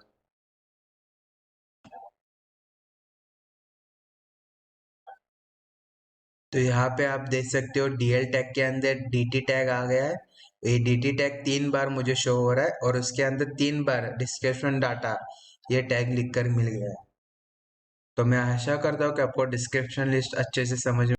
Speaker 1: तो यहाँ पे आप देख सकते हो DL टैग के अंदर DT टैग आ गया है। ये DT टैग 3 बार मुझे शो हो रहा है और उसके अंदर 3 बार डिस्क्रिप्शन डाटा ये टैग लिखकर मिल गया है। तो मैं आशा करता हूँ कि आपको डिस्क्रिप्शन लिस्ट अच्छे से समझ